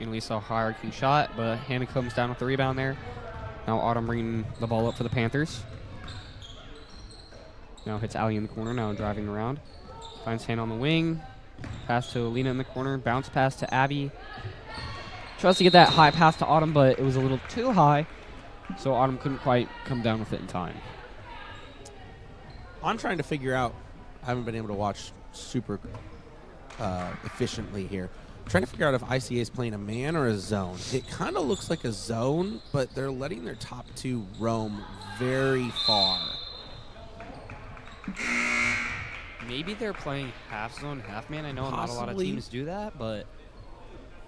And we saw a high-arcing shot, but Hannah comes down with the rebound there. Now Autumn bringing the ball up for the Panthers. Now hits Allie in the corner, now driving around. Finds Hannah on the wing. Pass to Alina in the corner. Bounce pass to Abby. Tries to get that high pass to Autumn, but it was a little too high, so Autumn couldn't quite come down with it in time. I'm trying to figure out, I haven't been able to watch super efficiently here. Trying to figure out if ICA is playing a man or a zone. It kind of looks like a zone, but they're letting their top 2 roam very far. Maybe they're playing half zone, half man. I know not a lot of Possibly. teams do that, but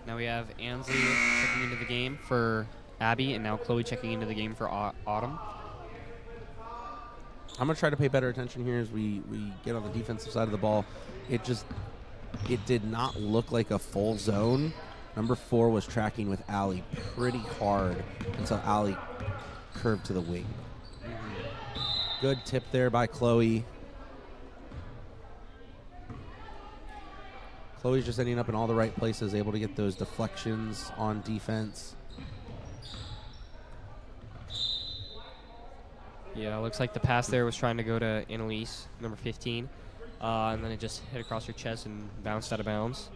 now we have Ansley checking into the game for Abby, and now Chloe checking into the game for Autumn. I'm going to try to pay better attention here as we get on the defensive side of the ball. It did not look like a full zone. Number 4 was tracking with Allie pretty hard until Allie curved to the wing. Good tip there by Chloe. Chloe's just ending up in all the right places, able to get those deflections on defense. Yeah, it looks like the pass there was trying to go to Annalise, number 15, and then it just hit across her chest and bounced out of bounds.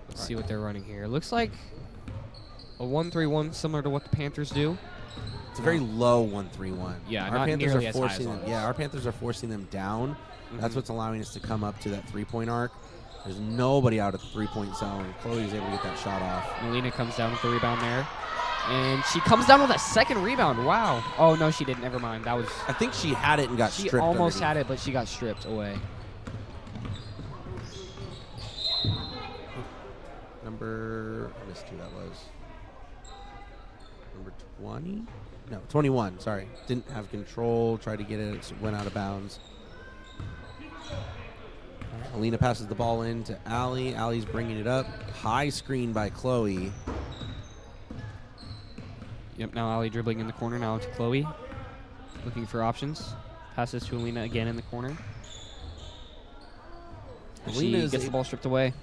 Let's see what they're running here. It looks like a 1-3-1, similar to what the Panthers do. It's a very low 1-3-1. Yeah, our not Panthers nearly are as high forcing as them. Yeah, our Panthers are forcing them down. That's Mhm. what's allowing us to come up to that 3-point arc. There's nobody out at the 3-point zone. Chloe's able to get that shot off. Melina comes down with the rebound there. And she comes down with a second rebound. Wow. Oh, no, she didn't. Never mind. That was. I think she had it and got She stripped. almost underneath. had it, but she got stripped away. I missed who that was. Number 20? No, 21. Sorry. Didn't have control. Tried to get it. It went out of bounds. Alina passes the ball in to Allie. Allie's bringing it up. High screen by Chloe. Yep, now Ali dribbling in the corner. Now to Chloe. Looking for options. Passes to Alina again in the corner. Alina She is gets the ball stripped away.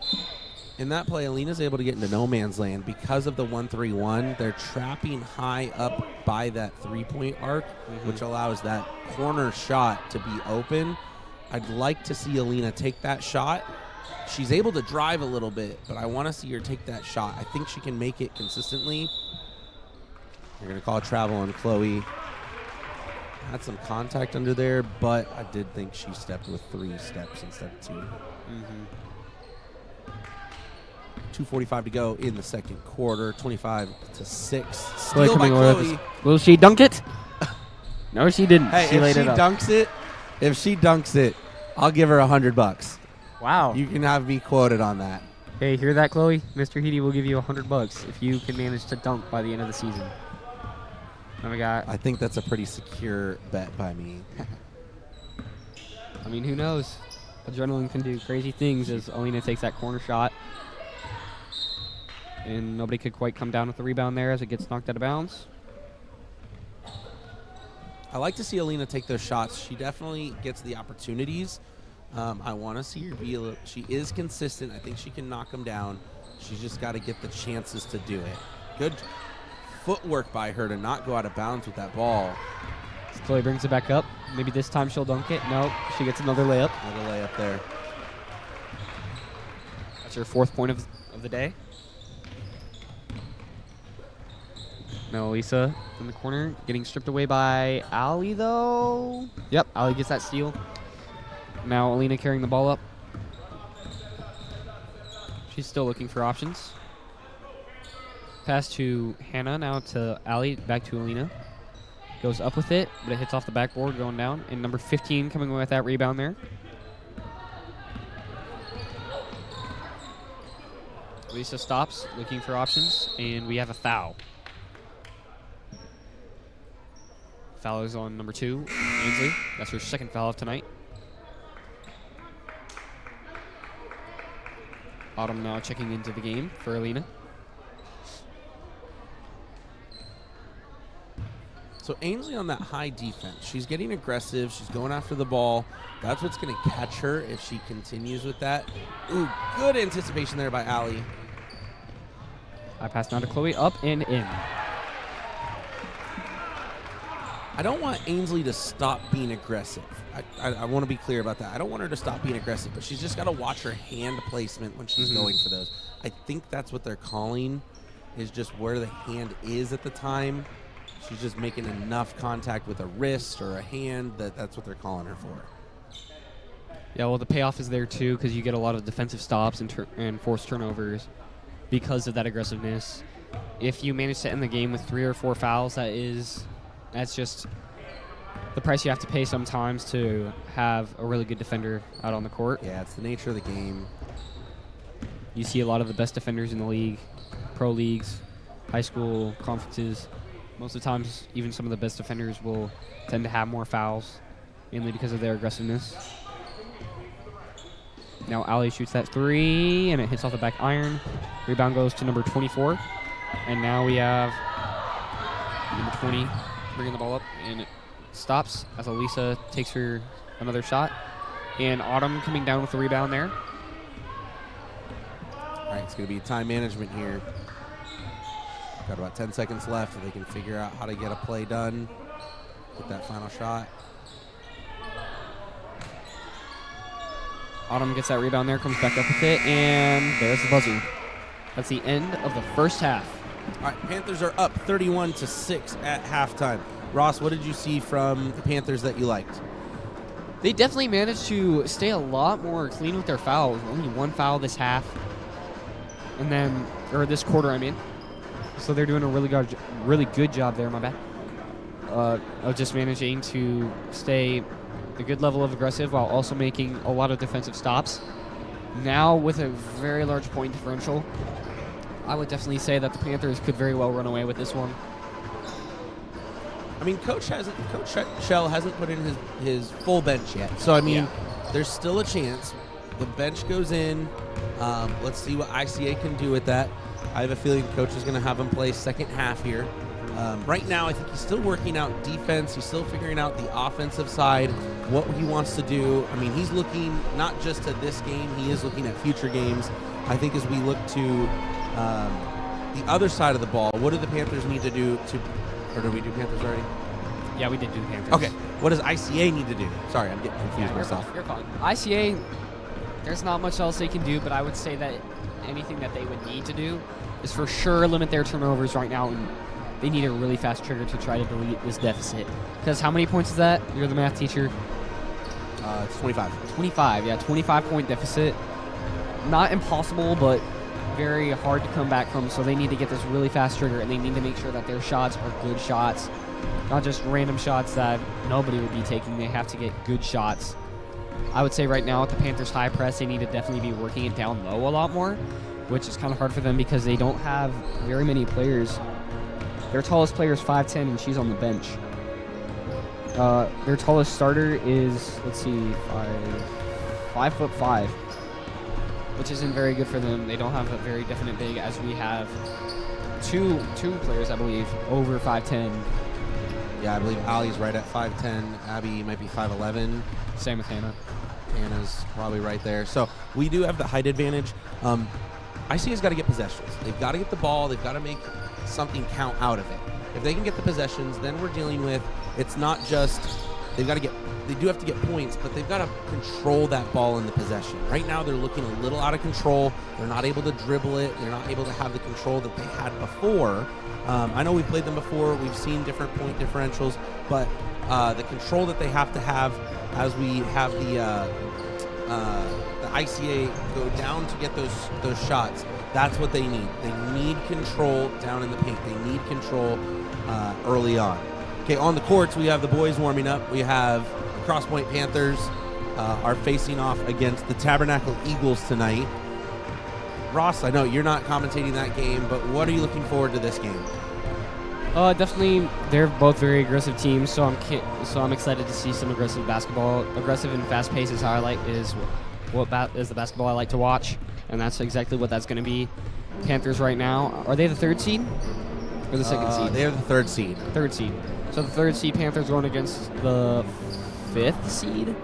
In that play, Alina's able to get into no man's land because of the 1-3-1. They're trapping high up by that 3-point arc, which allows that corner shot to be open. I'd like to see Alina take that shot. She's able to drive a little bit, but I want to see her take that shot. I think she can make it consistently. You're going to call a travel on Chloe. Had some contact under there, but I did think she stepped with 3 steps instead of 2. 2:45 to go in the second quarter. 25-6. Chloe Steal by coming away with Chloe. this. Will she dunk it? No, she didn't. Hey, she if laid she it up. dunks it, I'll give her $100. Wow. You can have me quoted on that. Hey, hear that, Chloe? Mr. Heedy will give you $100 if you can manage to dunk by the end of the season. Then we got. I think that's a pretty secure bet by me. I mean, who knows? Adrenaline can do crazy things as Alina takes that corner shot. And nobody could quite come down with the rebound there as it gets knocked out of bounds. I like to see Alina take those shots. She definitely gets the opportunities. I want to see her be a little. She is consistent. I think she can knock them down. She's just got to get the chances to do it. Good footwork by her to not go out of bounds with that ball. As Chloe brings it back up. Maybe this time she'll dunk it. Nope. She gets another layup. Another layup there. That's her 4th point of the day. Now Lisa in the corner, getting stripped away by Ali, though. Yep, Ali gets that steal. Now Alina carrying the ball up. She's still looking for options. Pass to Hannah, now to Ali, back to Alina. Goes up with it, but it hits off the backboard, going down. And number 15 coming away with that rebound there. Lisa stops, looking for options, and we have a foul. Foul is on number 2, Ainsley. That's her 2nd foul of tonight. Autumn now checking into the game for Alina. So Ainsley on that high defense. She's getting aggressive. She's going after the ball. That's what's going to catch her if she continues with that. Ooh, good anticipation there by Allie. I pass now to Chloe, up and in. I don't want Ainsley to stop being aggressive. I want to be clear about that. I don't want her to stop being aggressive, but she's just got to watch her hand placement when she's going for those. I think that's what they're calling, is just where the hand is at the time. She's just making enough contact with a wrist or a hand that's what they're calling her for. Yeah, well, the payoff is there, too, because you get a lot of defensive stops and forced turnovers because of that aggressiveness. If you manage to end the game with 3 or 4 fouls, that's just the price you have to pay sometimes to have a really good defender out on the court. Yeah, it's the nature of the game. You see a lot of the best defenders in the league, pro leagues, high school conferences. Most of the times, even some of the best defenders will tend to have more fouls, mainly because of their aggressiveness. Now Ali shoots that three, and it hits off the back iron. Rebound goes to number 24. And now we have number 20 bringing the ball up, and it stops as Elisa takes her another shot. And Autumn coming down with the rebound there. All right, it's going to be time management here. Got about 10 seconds left, so they can figure out how to get a play done. Get that final shot. Autumn gets that rebound there, comes back up with it, and there's the buzzer. That's the end of the first half. All right, Panthers are up 31-6 at halftime. Ross, what did you see from the Panthers that you liked? They definitely managed to stay a lot more clean with their fouls. Only one foul this half, and then, or this quarter, I mean. So they're doing a really good job there, my bad, of just managing to stay a good level of aggressive while also making a lot of defensive stops. Now with a very large point differential, I would definitely say that the Panthers could very well run away with this one. I mean, Coach Shell hasn't put in his full bench yet. So, I mean, there's still a chance. The bench goes in. Let's see what ICA can do with that. I have a feeling Coach is going to have him play second half here. Right now, I think he's still working out defense. He's still figuring out the offensive side, what he wants to do. I mean, he's looking not just at this game. He is looking at future games. I think as we look to the other side of the ball, what do the Panthers need to do to – or did we do Panthers already? Yeah, we did do Panthers. Okay. What does ICA need to do? Sorry, I'm getting confused myself. You're fine. ICA, there's not much else they can do, but I would say that anything that they would need to do is for sure limit their turnovers right now, and they need a really fast trigger to try to delete this deficit. Because how many points is that? You're the math teacher. It's 25. 25, yeah, 25-point deficit. Not impossible, but very hard to come back from, so they need to get this really fast trigger, and they need to make sure that their shots are good shots, not just random shots that nobody would be taking. They have to get good shots. I would say right now with the Panthers' high press, they need to definitely be working it down low a lot more, which is kind of hard for them because they don't have very many players. Their tallest player is 5'10", and she's on the bench. Their tallest starter is, let's see, 5'5", which isn't very good for them. They don't have a very definite big, as we have two players, I believe, over 5'10". Yeah, I believe Ali's right at 5'10". Abby might be 5'11". Same with Hannah. Hannah's probably right there. So we do have the height advantage. ICA's got to get possessions. They've got to get the ball. They've got to make something count out of it. If they can get the possessions, then we're dealing with, it's not just, they do have to get points, but they've got to control that ball in the possession. Right now, they're looking a little out of control. They're not able to dribble it. They're not able to have the control that they had before. I know we've played them before. We've seen different point differentials, but the control that they have to have as we have the ICA go down to get those shots, that's what they need. They need control down in the paint. They need control early on. Okay, on the courts, we have the boys warming up. We have Crosspointe Panthers are facing off against the Tabernacle Eagles tonight. Ross, I know you're not commentating that game, but what are you looking forward to this game? Definitely, they're both very aggressive teams, so I'm excited to see some aggressive basketball. Aggressive and fast pace is how I like is the basketball I like to watch, and that's exactly what that's going to be. Panthers right now, are they the third seed or the second seed? They are the third seed. Third seed. So the third seed Panthers going against the fifth seed.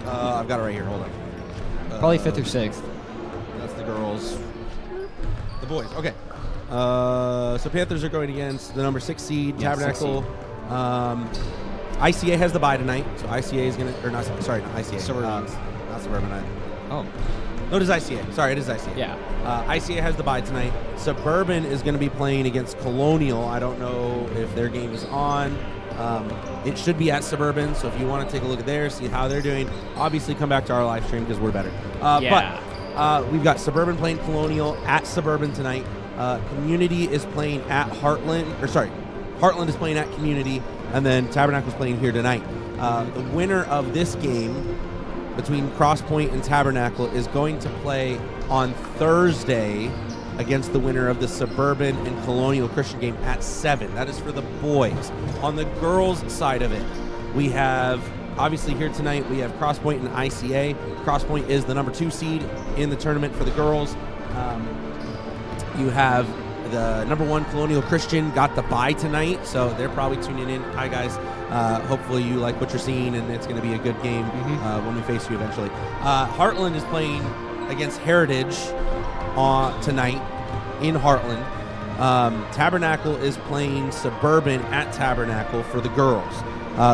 I've got it right here. Hold on. Probably fifth or sixth. That's the girls. The boys. Okay. So Panthers are going against the number 6 seed, Tabernacle. 6 seed. ICA has the bye tonight, so ICA is going to, or not, sorry, not ICA. Suburban. Not Suburban. Oh. No, it is ICA. Sorry, it is ICA. Yeah. ICA has the bye tonight. Suburban is going to be playing against Colonial. I don't know if their game is on. It should be at Suburban, so if you want to take a look at there, see how they're doing, obviously come back to our live stream because we're better. But we've got Suburban playing Colonial at Suburban tonight. Community is playing at Heartland, Heartland is playing at Community, and then Tabernacle is playing here tonight. The winner of this game between Crosspointe and Tabernacle is going to play on Thursday against the winner of the Suburban and Colonial Christian game at 7. That is for the boys. On the girls' side of it, we have, obviously here tonight, we have Crosspointe and ICA. Crosspointe is the number 2 seed in the tournament for the girls. You have the number 1 Colonial Christian got the bye tonight, so they're probably tuning in. Hi, guys. Hopefully you like what you're seeing, and it's going to be a good game when we face you eventually. Heartland is playing against Heritage tonight in Heartland. Tabernacle is playing Suburban at Tabernacle for the girls.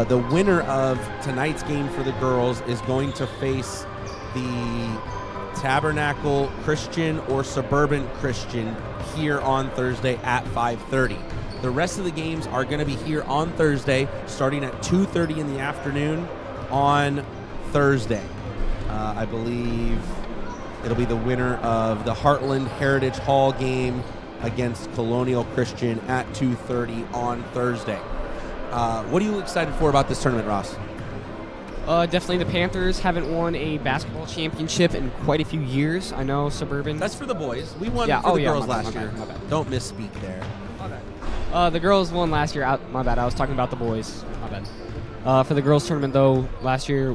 The winner of tonight's game for the girls is going to face the Tabernacle Christian or Suburban Christian here on Thursday at 5:30. The rest of the games are going to be here on Thursday, starting at 2:30 in the afternoon on Thursday. I believe it'll be the winner of the Heartland Heritage Hall game against Colonial Christian at 2:30 on Thursday. What are you excited for about this tournament, Ross? Definitely the Panthers haven't won a basketball championship in quite a few years. I know Suburban. That's for the boys. We won Yeah, for the yeah, girls my bad, last my year. bad, my bad. Don't misspeak there. The girls won last year. My bad. I was talking about the boys. My bad. For the girls tournament, though, last year,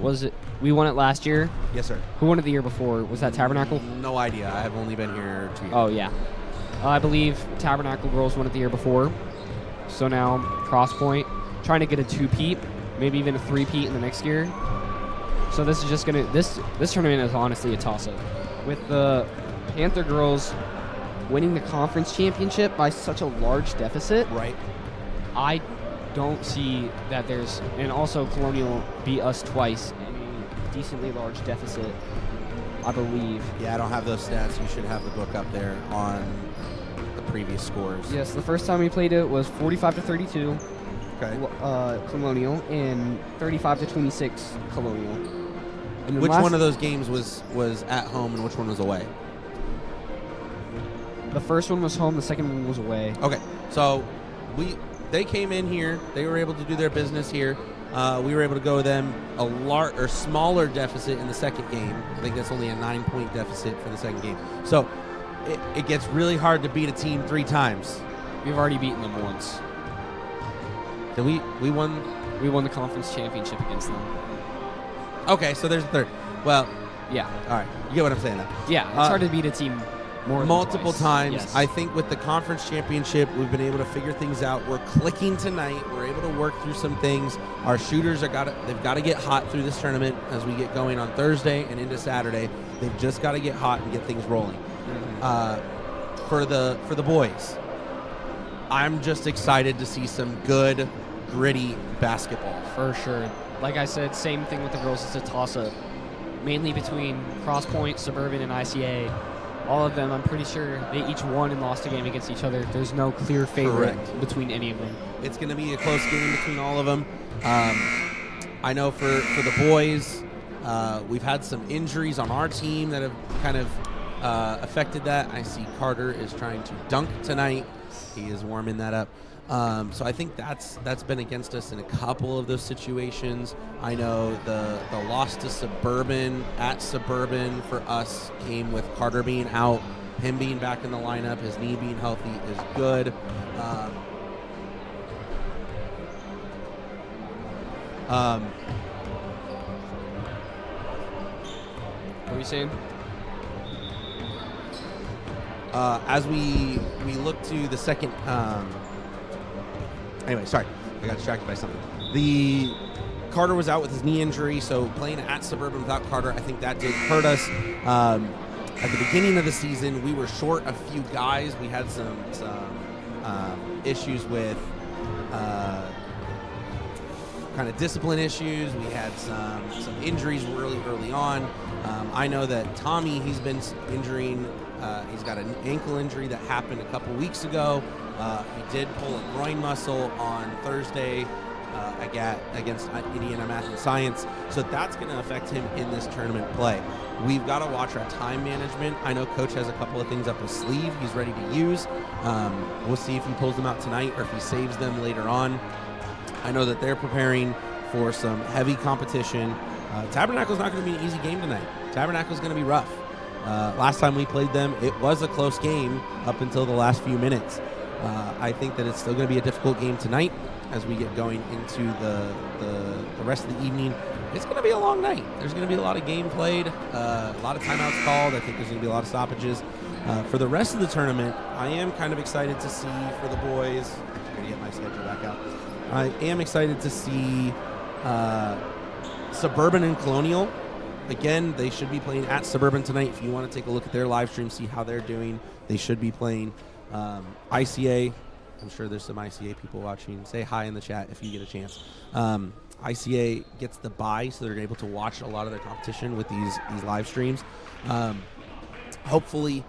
we won it last year. Yes, sir. Who won it the year before? Was that Tabernacle? No idea. I have only been here 2 years. Oh, yeah. I believe Tabernacle girls won it the year before. So now Crosspointe, trying to get a 2-peat, maybe even a 3-peat in the next year. So this is just going to, this tournament is honestly a toss-up. With the Panther girls winning the conference championship by such a large deficit, Right. I don't see that there's, and also Colonial beat us twice in a decently large deficit, I believe. Yeah, I don't have those stats. You should have the book up there on the previous scores. Yes, the first time we played it was 45-32 Okay. Colonial and 35-26 Colonial. And then Which one of those games was at home and which one was away? The first one was home, the second one was away. Okay. So they came in here. They were able to do their business here. We were able to go with them a smaller deficit in the second game. I think that's only a 9-point deficit for the second game. So it gets really hard to beat a team 3 times. We've already beaten them once. Then we won. We won the conference championship against them. Okay, so there's a third. Well, Yeah. all right. You get what I'm saying now. Yeah, it's hard to beat a team more than Multiple twice. times. Yes. I think with the conference championship, we've been able to figure things out. We're clicking tonight. We're able to work through some things. Our shooters they've got to get hot through this tournament as we get going on Thursday and into Saturday. They've just got to get hot and get things rolling. For the boys, I'm just excited to see some good, gritty basketball. For sure. Like I said, same thing with the girls. It's a toss-up, mainly between Crosspointe, Suburban, and ICA. All of them, I'm pretty sure they each won and lost a game against each other. There's no clear favorite Correct. between any of them. It's going to be a close game between all of them. I know for the boys, we've had some injuries on our team that have kind of affected that. I see Carter is trying to dunk tonight. He is warming that up. So I think that's been against us in a couple of those situations. I know the loss to Suburban at Suburban for us came with Carter being out, him being back in the lineup, his knee being healthy is good. What are you saying? As we look to the second. Anyway, sorry, I got distracted by something. The Carter was out with his knee injury, so playing at Suburban without Carter, I think that did hurt us. At the beginning of the season, we were short a few guys. We had some issues with kind of discipline issues. We had some injuries really early on. I know that Tommy, he's been injuring. He's got an ankle injury that happened a couple weeks ago. He did pull a groin muscle on Thursday against Indiana Math and Science, so that's going to affect him in this tournament play. We've got to watch our time management. I know Coach has a couple of things up his sleeve he's ready to use. We'll see if he pulls them out tonight or if he saves them later on. I know that they're preparing for some heavy competition. Tabernacle's not going to be an easy game tonight. Tabernacle's going to be rough. Last time we played them, it was a close game up until the last few minutes. I think that it's still going to be a difficult game tonight as we get going into the rest of the evening. It's going to be a long night. There's going to be a lot of game played, a lot of timeouts called. I think there's going to be a lot of stoppages. For the rest of the tournament, I am kind of excited to see for the boys. I'm going to get my schedule back out. I am excited to see Suburban and Colonial. Again, they should be playing at Suburban tonight. If you want to take a look at their live stream, see how they're doing, they should be playing. ICA, I'm sure there's some ICA people watching. Say hi in the chat if you get a chance. ICA gets the bye, so they're able to watch a lot of their competition with these live streams. Hopefully,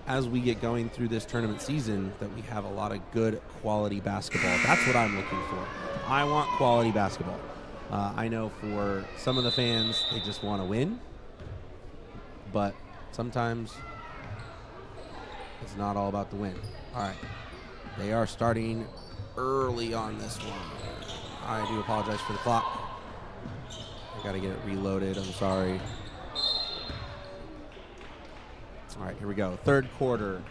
as we get going through this tournament season, that we have a lot of good quality basketball. That's what I'm looking for. I want quality basketball. I know for some of the fans, they just want to win, but sometimes it's not all about the win. All right, they are starting early on this one. I do apologize for the clock. I got to get it reloaded. I'm sorry. All right, here we go. Third quarter.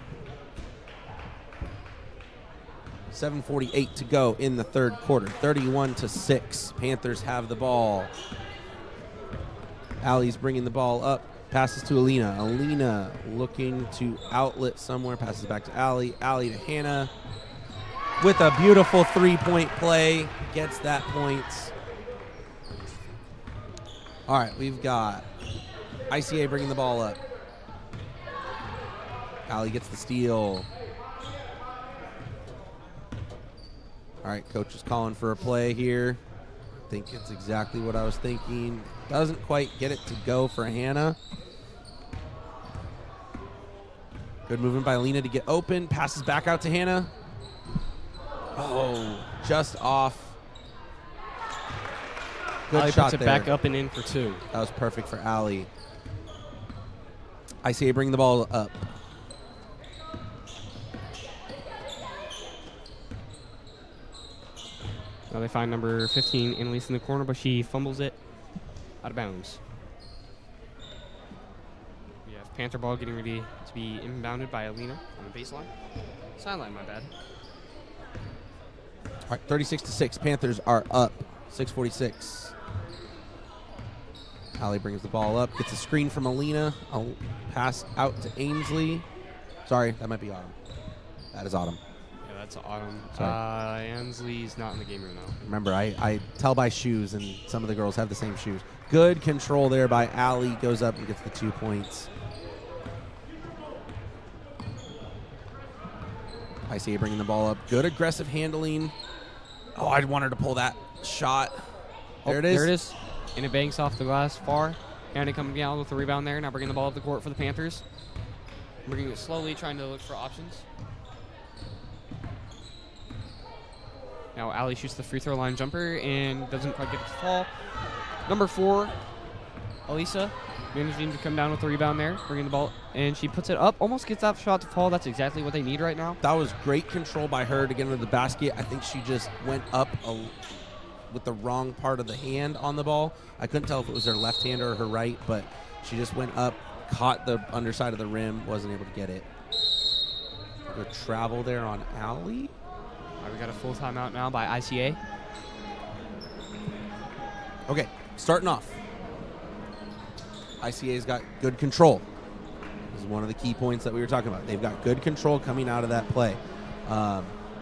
7:48 to go in the third quarter. 31-6. Panthers have the ball. Allie's bringing the ball up. Passes to Alina. Alina looking to outlet somewhere. Passes back to Allie. Allie to Hannah. With a beautiful three-point play. Gets that point. All right, we've got ICA bringing the ball up. Allie gets the steal. All right, coach is calling for a play here. I think it's exactly what I was thinking. Doesn't quite get it to go for Hannah. Good movement by Alina to get open. Passes back out to Hannah. Oh, just off. Good Allie shot puts it there. back up and in for two. That was perfect for Allie. ICA bring the ball up. Now they find number 15, Annalise, in the corner, but she fumbles it out of bounds. We have Panther ball getting ready to be inbounded by Alina on the baseline. Sideline, my bad. All right, 36-6. Panthers are up. 6:46. Allie brings the ball up, gets a screen from Alina. I'll pass out to Ainsley. Sorry, that might be Autumn. That is Autumn. Yeah, that's Autumn. Sorry. Ainsley's not in the game room now. Remember, I tell by shoes, and some of the girls have the same shoes. Good control there by Allie. Goes up and gets the 2 points. ICA bringing the ball up. Good aggressive handling. Oh, I wanted to pull that shot. There it is. There it is. And it banks off the glass far. And it coming down with the rebound there. Now bringing the ball up the court for the Panthers. Bringing it slowly, trying to look for options. Now Allie shoots the free throw line jumper and doesn't quite get it to fall. Number 4, Elisa, managing to come down with the rebound there, bringing the ball, and she puts it up, almost gets that shot to fall. That's exactly what they need right now. That was great control by her to get into the basket. I think she just went up with the wrong part of the hand on the ball. I couldn't tell if it was her left hand or her right, but she just went up, caught the underside of the rim, wasn't able to get it. Good travel there on Allie. All right, we got a full timeout now by ICA. Okay, starting off. ICA's got good control. This is one of the key points that we were talking about. They've got good control coming out of that play.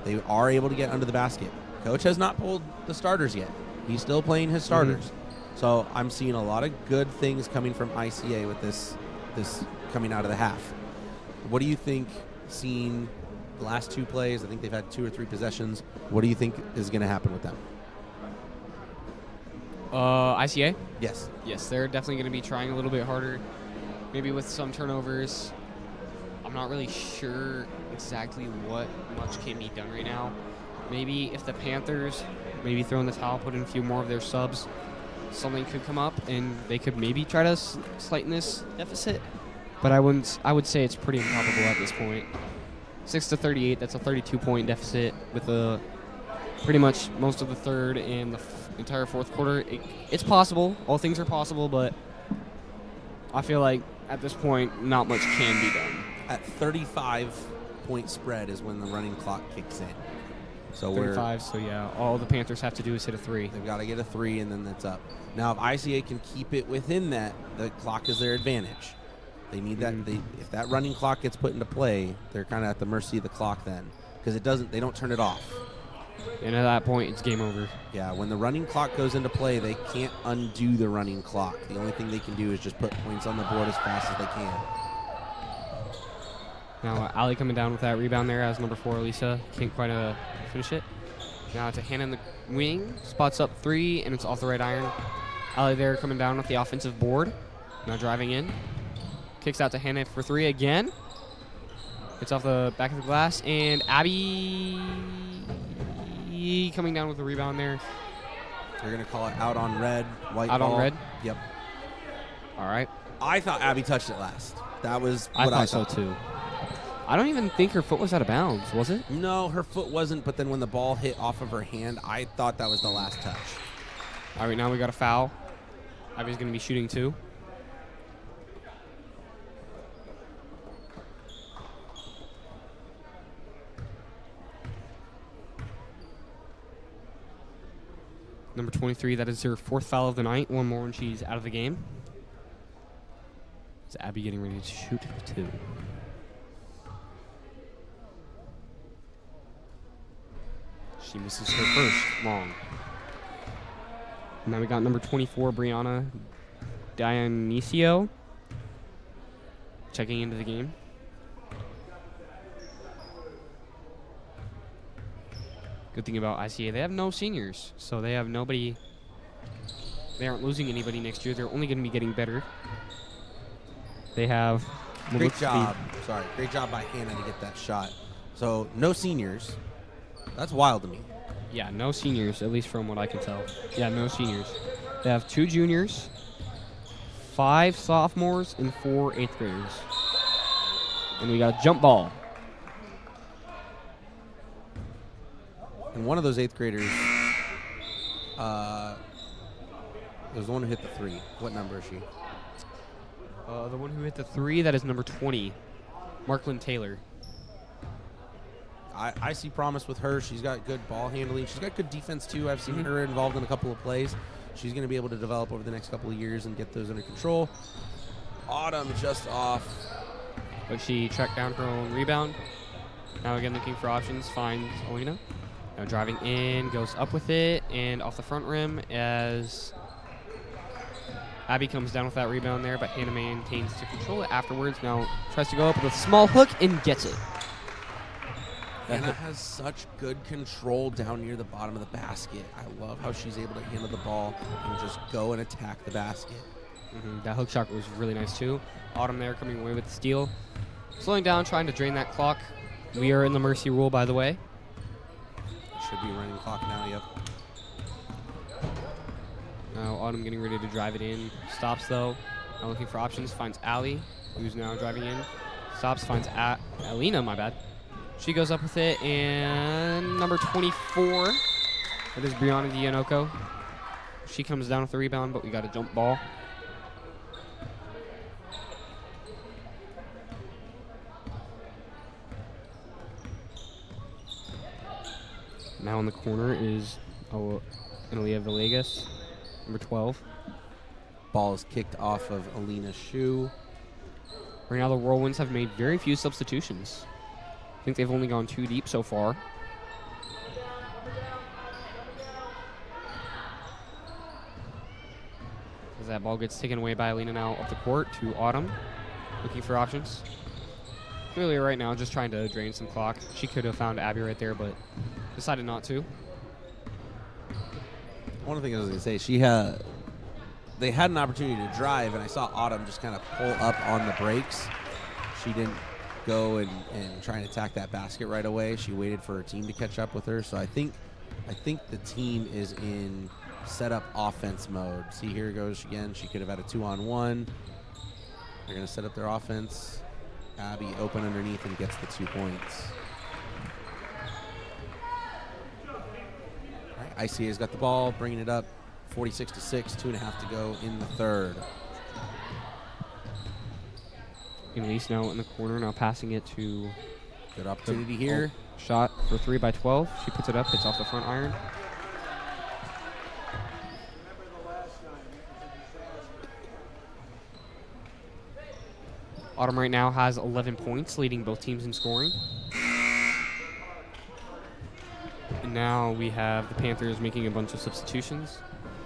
They are able to get under the basket. Coach has not pulled the starters yet. He's still playing his starters. So I'm seeing a lot of good things coming from ICA with this coming out of the half. What do you think, seeing the last 2 plays? I think they've had 2 or 3 possessions. What do you think is going to happen with them? ICA? Yes. Yes, they're definitely going to be trying a little bit harder, maybe with some turnovers. I'm not really sure exactly what much can be done right now. Maybe if the Panthers maybe throw in the towel, put in a few more of their subs, something could come up and they could maybe try to slighten this deficit. But I would say it's pretty improbable at this point. 6-38, that's a 32-point deficit with pretty much most of the third and entire fourth quarter. It's possible. All things are possible, but I feel like at this point, not much can be done. At 35-point spread is when the running clock kicks in. So 35, so yeah, all the Panthers have to do is hit a 3. they've got to get a 3, and then that's up. Now, if ICA can keep it within that, the clock is their advantage. They need that. If that running clock gets put into play, they're kind of at the mercy of the clock then, because they don't turn it off. And at that point, it's game over. Yeah, when the running clock goes into play, they can't undo the running clock. The only thing they can do is just put points on the board as fast as they can. Now, Ali coming down with that rebound there as number 4, Elisa. Can't quite finish it. Now to Hannah in the wing. Spots up 3, and it's off the right iron. Ali there coming down with the offensive board. Now driving in. Kicks out to Hannah for 3 again. It's off the back of the glass, and Abby coming down with the rebound there. They're going to call it out on red, white Out ball. on red? Yep. All right. I thought Abby touched it last. That was I what I thought thought. so too. I don't even think her foot was out of bounds, was it? No, her foot wasn't, but then when the ball hit off of her hand, I thought that was the last touch. All right, now we got a foul. Abby's going to be shooting 2. Number 23, that is her 4th foul of the night. One more and she's out of the game. It's Abby getting ready to shoot 2. She misses her first long. Now we got number 24, Brianna Dionisio, checking into the game. Good thing about ICA, they have no seniors, so they have nobody. They aren't losing anybody next year. They're only going to be getting better. They have. Great job. Great job by Hannah to get that shot. So no seniors. That's wild to me. Yeah, no seniors, at least from what I can tell. Yeah, no seniors. They have 2 juniors, 5 sophomores, and 4 8th graders. And we got a jump ball. And one of those 8th graders, there's the one who hit the 3. What number is she? The one who hit the 3, that is number 20, Marklyn Taylor. I see promise with her. She's got good ball handling. She's got good defense, too. I've seen her involved in a couple of plays. She's going to be able to develop over the next couple of years and get those under control. Autumn just off. But she tracked down her own rebound. Now again looking for options, finds Alina. Now driving in, goes up with it, and off the front rim as Abby comes down with that rebound there, but Hannah maintains to control it afterwards. Now tries to go up with a small hook and gets it. Hannah has such good control down near the bottom of the basket. I love how she's able to handle the ball and just go and attack the basket. That hook shot was really nice too. Autumn there coming away with the steal. Slowing down, trying to drain that clock. We are in the mercy rule, by the way. Should be running clock now, yep. Now Autumn getting ready to drive it in. Stops though. Now looking for options. Finds Allie, who's now driving in. Stops, finds Alina, my bad. She goes up with it, and number 24, that is Brianna Dionoco. She comes down with the rebound, but we got a jump ball. Now in the corner is Analia Villegas, number 12. Ball is kicked off of Alina's shoe. Right now the Whirlwinds have made very few substitutions. I think they've only gone 2 deep so far. As that ball gets taken away by Alina now up the court to Autumn, looking for options. Clearly right now just trying to drain some clock. She could have found Abby right there, but decided not to. One thing I was going to say, they had an opportunity to drive, and I saw Autumn just kind of pull up on the brakes. She didn't go and try and attack that basket right away. She waited for her team to catch up with her. So I think the team is in setup offense mode. See, here goes again. She could have had a 2-on-1. They're going to set up their offense. Abby open underneath and gets the 2 points. All right, ICA's got the ball, bringing it up, 46-6, 2.5 to go in the third. Elise now in the corner, now passing it to Good opportunity here. shot for 3 by 12. She puts it up, hits off the front iron. Autumn right now has 11 points, leading both teams in scoring. And now we have the Panthers making a bunch of substitutions.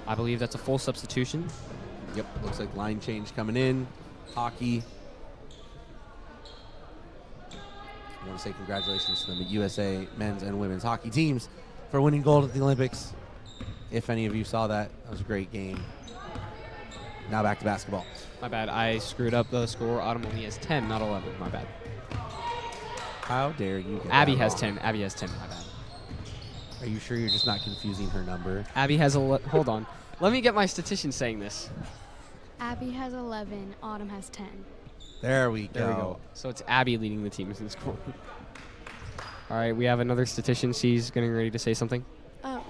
I believe that's a full substitution. Yep, looks like line change coming in. Hockey. I want to say congratulations to the USA men's and women's hockey teams for winning gold at the Olympics. If any of you saw that, that was a great game. Now back to basketball. My bad, I screwed up the score. Autumn only has 10, not 11. My bad. How dare you get Abby that has wrong? 10. Abby has 10. My bad. Are you sure you're just not confusing her number? Abby has hold on. Let me get my statistician saying this. Abby has 11. Autumn has 10. There we go. There we go. So it's Abby leading the team in scoring. All right, we have another statistician. She's getting ready to say something.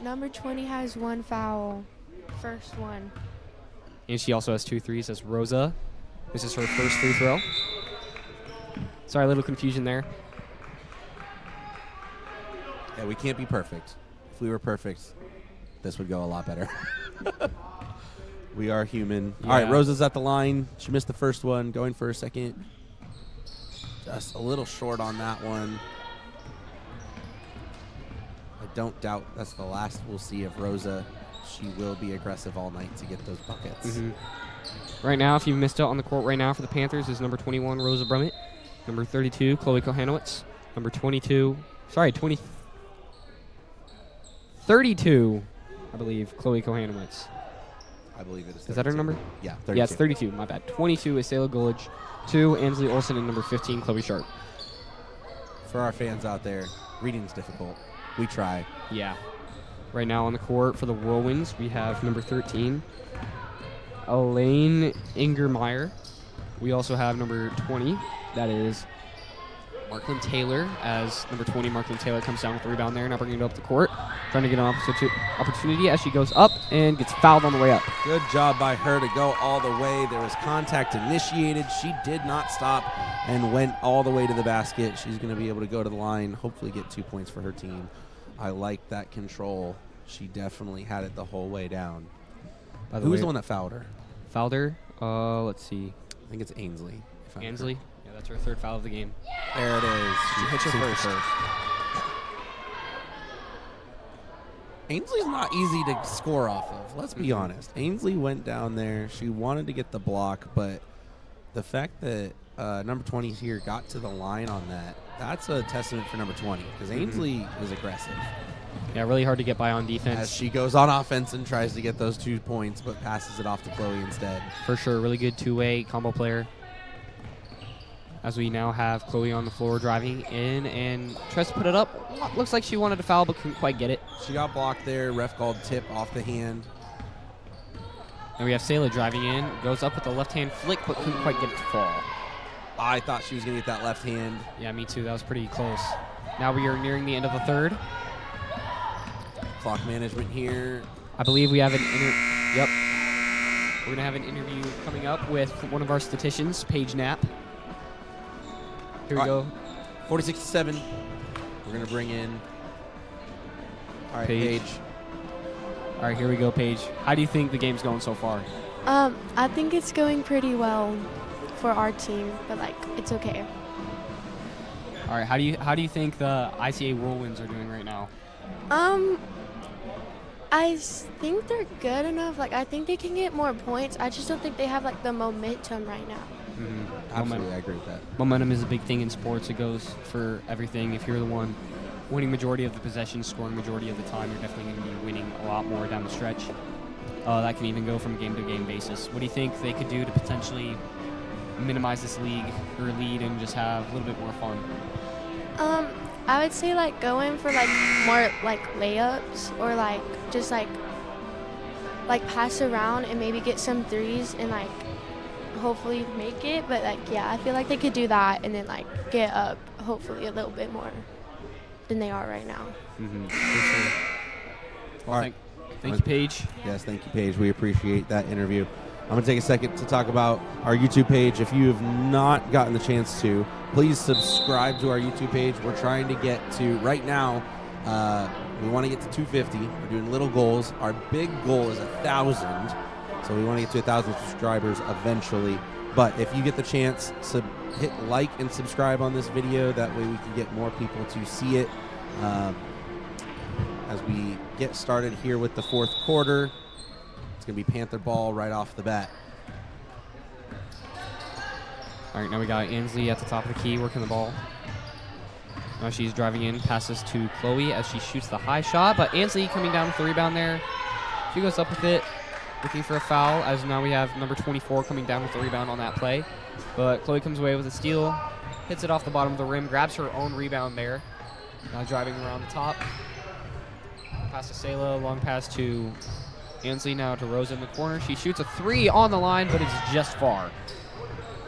Number 20 has 1 foul. First one. And she also has 2 threes. That's Rosa. This is her first free throw. Sorry, a little confusion there. Yeah, we can't be perfect. If we were perfect, this would go a lot better. We are human. Yeah. All right, Rosa's at the line. She missed the first one. Going for a second. Just a little short on that one. I don't doubt that's the last we'll see of Rosa. She will be aggressive all night to get those buckets. Right now, if you missed out on the court right now for the Panthers, is number 21, Rosa Brummett. Number 32, Chloe Kohanowitz. Number 32, I believe, Chloe Kohanowitz. I believe it is. 32. Is that her number? Yeah, 32. Yeah, it's 32. My bad. 22 is Sayla Gulich. 2, Ansley Olsen, and number 15, Chloe Sharp. For our fans out there, reading's difficult. We try. Yeah. Right now on the court for the Whirlwinds, we have number 13, Elaine Ingermeyer. We also have number 20. That is Marklyn Taylor, as number 20, Marklyn Taylor, comes down with the rebound there, now bringing it up the court, trying to get an opportunity as she goes up and gets fouled on the way up. Good job by her to go all the way. There was contact initiated. She did not stop and went all the way to the basket. She's going to be able to go to the line, hopefully get 2 points for her team. I like that control. She definitely had it the whole way down. By Who was way, the one that fouled her? fouled her? Let's see. I think it's Ainsley. if I'm Ansley? correct. Yeah, that's her third foul of the game. There it is. She hits her sinks first. the Ainsley's not easy to score off of. Let's be honest. Ainsley went down there. She wanted to get the block, but the fact that number 20 here got to the line on that, that's a testament for number 20 because Ainsley is aggressive. Yeah, really hard to get by on defense. As she goes on offense and tries to get those 2 points, but passes it off to Chloe instead. For sure, really good two-way combo player. As we now have Chloe on the floor driving in and tries to put it up. Looks like she wanted to foul but couldn't quite get it. She got blocked there. Ref called tip off the hand. And we have Sayla driving in, goes up with the left-hand flick but couldn't quite get it to fall. I thought she was going to get that left hand. Yeah, me too. That was pretty close. Now we are nearing the end of the third. Clock management here. I believe we have an Yep. We're going to have an interview coming up with one of our statisticians, Paige Knapp. Here we go. 46-7. We're going to bring in. All right, Paige. All right, here we go, Paige. How do you think the game's going so far? I think it's going pretty well for our team, but like it's okay. All right, how do you think the ICA Whirlwinds are doing right now? I think they're good enough. Like I think they can get more points. I just don't think they have like the momentum right now. Absolutely, I agree with that. Momentum is a big thing in sports. It goes for everything. If you're the one winning majority of the possessions, scoring majority of the time, you're definitely going to be winning a lot more down the stretch. That can even go from game-to-game basis. What do you think they could do to potentially minimize this league or lead and just have a little bit more fun? I would say like go in for like more like layups or like just like pass around and maybe get some threes and like hopefully make it. But like yeah, I feel like they could do that and then like get up hopefully a little bit more than they are right now. For sure. Well, All right. thank you, Paige. Yes, thank you, Paige. We appreciate that interview. I'm going to take a second to talk about our YouTube page. If you have not gotten the chance to, please subscribe to our YouTube page. We're trying to get to, right now, we want to get to 250. We're doing little goals. Our big goal is 1,000. So we want to get to 1,000 subscribers eventually. But if you get the chance, hit like and subscribe on this video. That way we can get more people to see it. As we get started here with the fourth quarter, it's going to be Panther ball right off the bat. All right, now we got Ansley at the top of the key working the ball. Now she's driving in, passes to Chloe as she shoots the high shot, but Ansley coming down with the rebound there. She goes up with it, looking for a foul, as now we have number 24 coming down with the rebound on that play. But Chloe comes away with a steal, hits it off the bottom of the rim, grabs her own rebound there. Now driving around the top. Pass to Sayla, long pass to Ansley, now to Rosa in the corner. She shoots a 3 on the line, but it's just far.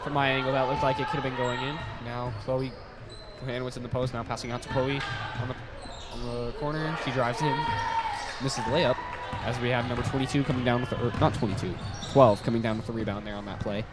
From my angle, that looked like it could have been going in. Now Chloe Johanowitz in the post, now passing out to Chloe on the corner. She drives in, misses the layup, as we have number 22 coming down with the, or not 22, 12 coming down with the rebound there on that play.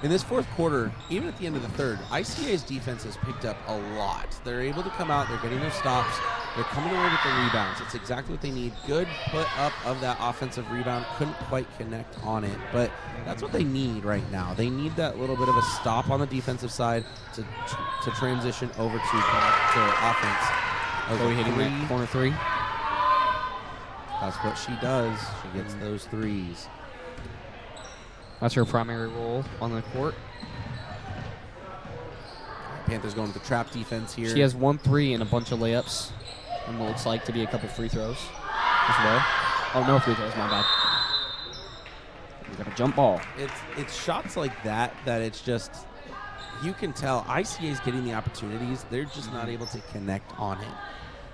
In this fourth quarter, even at the end of the third, ICA's defense has picked up a lot. They're able to come out, they're getting their stops, they're coming away with the rebounds. It's exactly what they need. Good put up of that offensive rebound. Couldn't quite connect on it, but that's what they need right now. They need that little bit of a stop on the defensive side to transition over to offense. Chloe hitting that corner 3. That's what she does. She gets those threes. That's her primary role on the court. Panthers going with the trap defense here. She has 1 3 and a bunch of layups, and what looks like to be a couple free throws as well. Oh, no free throws, my bad. We got a jump ball. It's shots like that it's just, you can tell ICA is getting the opportunities. They're just not able to connect on it.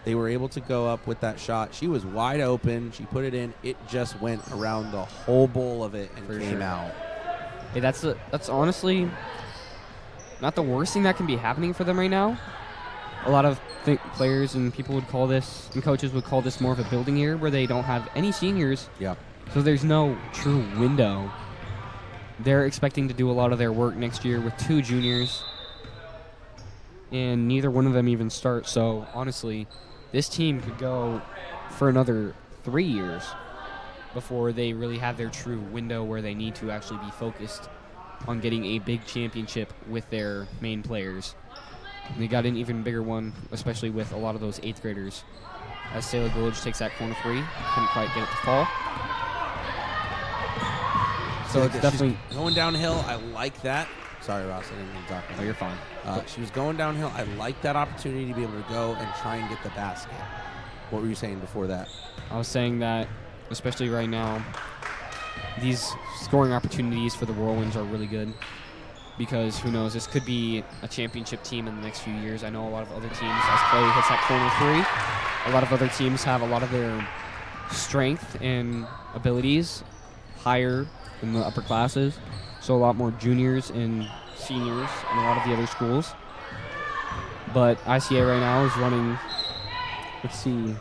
They were able to go up with that shot. She was wide open. She put it in. It just went around the whole bowl of it and came out. Hey, that's honestly not the worst thing that can be happening for them right now. A lot of players and people would call this, and coaches would call this more of a building year where they don't have any seniors. Yeah. So there's no true window. They're expecting to do a lot of their work next year with 2 juniors, and neither one of them even start. So honestly, this team could go for another 3 years before they really have their true window where they need to actually be focused on getting a big championship with their main players. And they got an even bigger one, especially with a lot of those 8th graders. As Sayla Gulledge takes that corner 3, couldn't quite get it to fall. So it's definitely going downhill. I like that. Sorry, Ross, I didn't mean to talk. Oh, you're fine. She was going downhill. I like that opportunity to be able to go and try and get the basket. What were you saying before that? I was saying that, especially right now, these scoring opportunities for the Whirlwinds are really good because who knows, this could be a championship team in the next few years. I know a lot of other teams, as Chloe hits that corner 3, a lot of other teams have a lot of their strength and abilities higher in the upper classes, so a lot more juniors and seniors in a lot of the other schools. But ICA right now is running, let's see,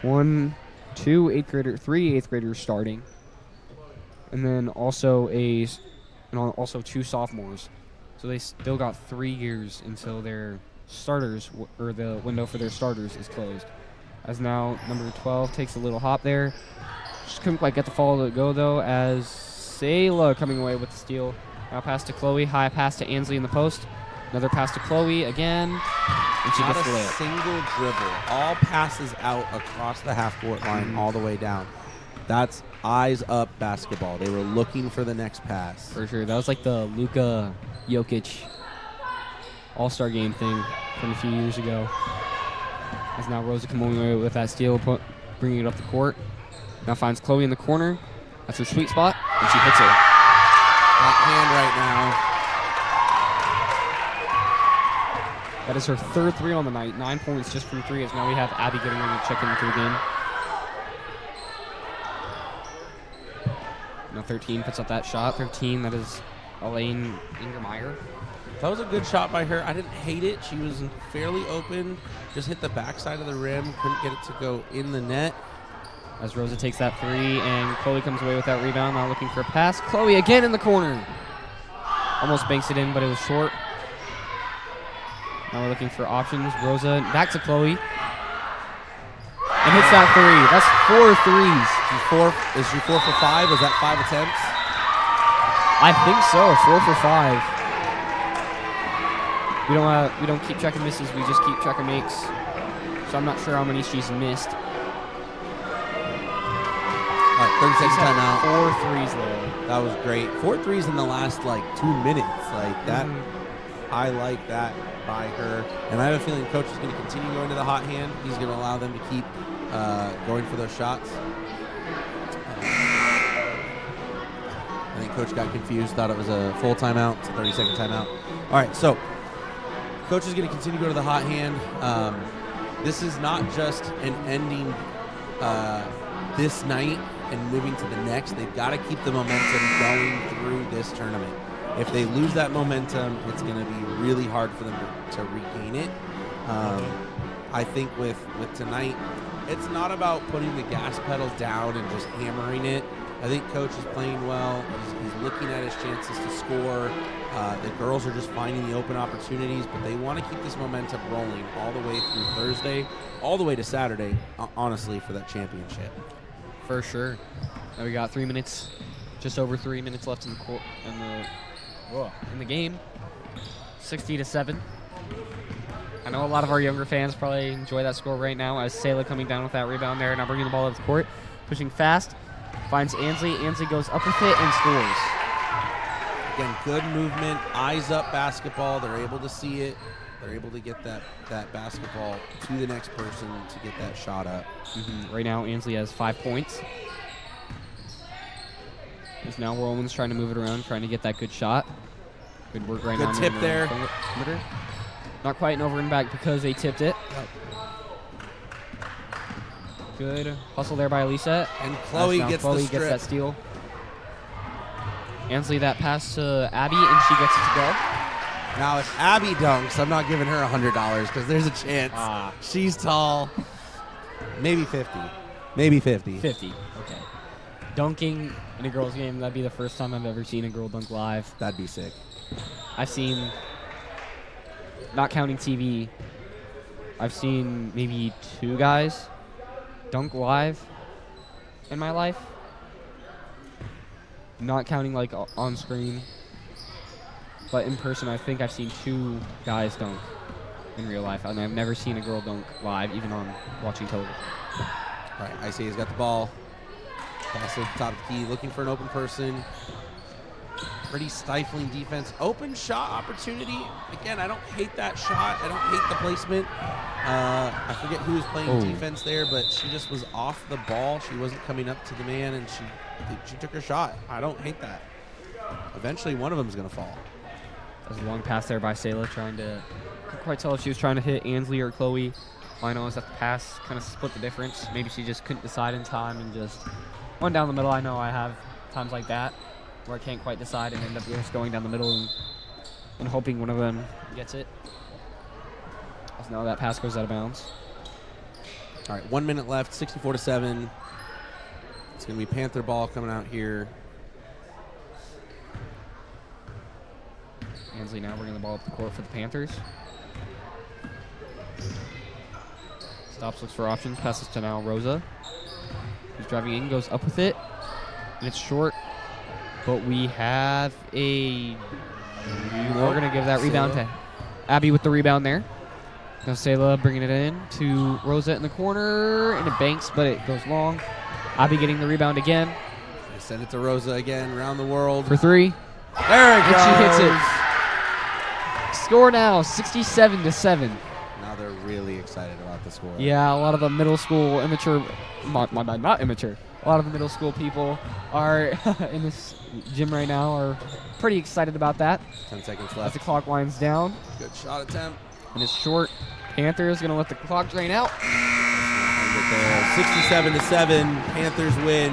3 8th graders starting, and then also 2 sophomores. So they still got 3 years until their starters, or the window for their starters, is closed. As now number 12 takes a little hop there. Just couldn't quite get the follow to go though, as Sayla coming away with the steal. Now pass to Chloe, high pass to Ansley in the post. Another pass to Chloe again, and she Not gets the a layup. single dribble. All passes out across the half-court line all the way down. That's eyes up basketball. They were looking for the next pass. For sure. That was like the Luka Jokic All-Star game thing from a few years ago. As now Rosa coming away with that steal, bringing it up the court. Now finds Chloe in the corner. That's her sweet spot, and she hits it. Hot hand right now. That is her 3rd 3 on the night. 9 points just from 3, as now we have Abby getting ready to check into the game. Now 13 puts up that shot. 13, that is Elaine Ingermeyer. That was a good shot by her. I didn't hate it. She was fairly open. Just hit the backside of the rim. Couldn't get it to go in the net. As Rosa takes that three, and Chloe comes away with that rebound. Now looking for a pass. Chloe again in the corner. Almost banks it in, but it was short. Now we're looking for options. Rosa back to Chloe. And hits that three. That's 4 threes. Is she 4 for 5? Was that 5 attempts? I think so. 4 for 5. We don't keep track of misses. We just keep track of makes. So I'm not sure how many she's missed. All right, 30 seconds timeout. 4 threes though. That was great. 4 threes in the last 2 minutes. Like that. I like that by her. And I have a feeling Coach is going to continue going to the hot hand. He's going to allow them to keep going for those shots. I think Coach got confused, thought it was a full timeout. It's a 30-second timeout. All right, so Coach is going to continue to go to the hot hand. This is not just an ending this night and moving to the next. They've got to keep the momentum going through this tournament. If they lose that momentum, it's going to be really hard for them to regain it. I think with tonight, it's not about putting the gas pedal down and just hammering it. I think Coach is playing well. He's looking at his chances to score. The girls are just finding the open opportunities, but they want to keep this momentum rolling all the way through Thursday, all the way to Saturday, honestly, for that championship. For sure. Now we got 3 minutes, just over 3 minutes left in the game. 60-7. I know a lot of our younger fans probably enjoy that score right now as Sayla coming down with that rebound there, now bringing the ball up the court, pushing fast, finds Ansley. Ansley goes up with it and scores. Again, good movement, eyes up basketball. They're able to see it. They're able to get that basketball to the next person to get that shot up. Right now, Ansley has 5 points. As now Roman's trying to move it around, trying to get that good shot. Good work right now. Good tip there. Not quite an over and back because they tipped it. Good hustle there by Elisa. And Chloe gets the strip. Gets that steal. Ansley that pass to Abby, and she gets it to go. Now, if Abby dunks, I'm not giving her $100 because there's a chance. She's tall. Maybe 50. Maybe 50. 50. Okay. Dunking in a girls' game, that'd be the first time I've ever seen a girl dunk live. That'd be sick. I've seen, not counting TV, I've seen maybe 2 guys dunk live in my life. Not counting like on screen, but in person, I think I've seen 2 guys dunk in real life. I mean, I've never seen a girl dunk live, even on watching television. All right, ICA's got the ball. Pass to the top of the key, looking for an open person. Pretty stifling defense. Open shot opportunity. Again, I don't hate that shot. I don't hate the placement. I forget who was playing defense there, but she just was off the ball. She wasn't coming up to the man, and she took her shot. I don't hate that. Eventually, one of them is going to fall. That was a long pass there by Sayla, couldn't quite tell if she was trying to hit Ansley or Chloe. All I know is that the pass kind of split the difference. Maybe she just couldn't decide in time and just went down the middle. I know I have times like that where I can't quite decide and end up just going down the middle and hoping one of them gets it. As now that pass goes out of bounds. All right, 1 minute left, 64-7. It's going to be Panther ball coming out here. Ansley now bringing the ball up the court for the Panthers. Stops, looks for options, passes to now Rosa. Who's driving in, goes up with it, and it's short. But we have we're going to give that rebound to Abby with the rebound there. Now Sayla bringing it in to Rosa in the corner, and it banks, but it goes long. Abby getting the rebound again. They send it to Rosa again, around the world. For 3. There it goes. And she hits it. Score now, 67-7. Now they're really excited about the score. Yeah, a lot of the middle school immature, not immature, a lot of the middle school people are in this gym right now are pretty excited about that. 10 seconds As left. the clock winds down. Good shot attempt. And it's short. Panthers going to let the clock drain out. 67-7, Panthers win.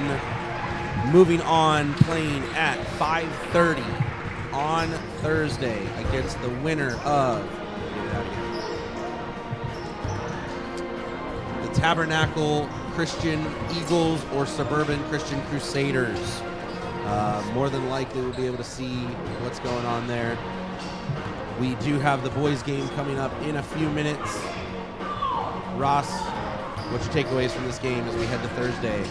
Moving on, playing at 5:30 on Thursday against the winner of the Tabernacle Christian Eagles or Suburban Christian Crusaders. More than likely we'll be able to see what's going on there. We do have the boys game coming up in a few minutes. Ross, what's your takeaways from this game as we head to Thursday?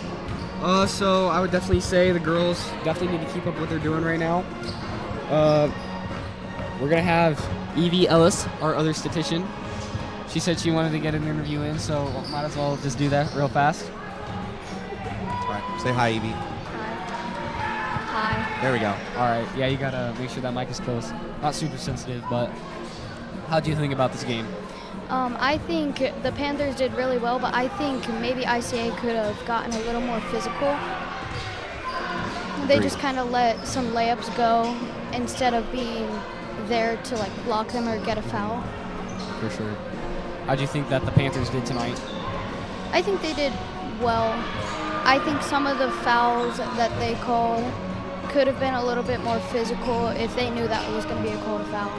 So I would definitely say the girls definitely need to keep up what they're doing right now. We're going to have Evie Ellis, our other statistician. She said she wanted to get an interview in, so might as well just do that real fast. All right, say hi, Evie. Hi. There we go. All right, yeah, you got to make sure that mic is close. Not super sensitive, but how do you think about this game? I think the Panthers did really well, but I think maybe ICA could have gotten a little more physical. They just kind of let some layups go instead of being there to like block them or get a foul. For sure. How do you think that the Panthers did tonight? I think they did well. I think some of the fouls that they called could have been a little bit more physical if they knew that was going to be a called foul.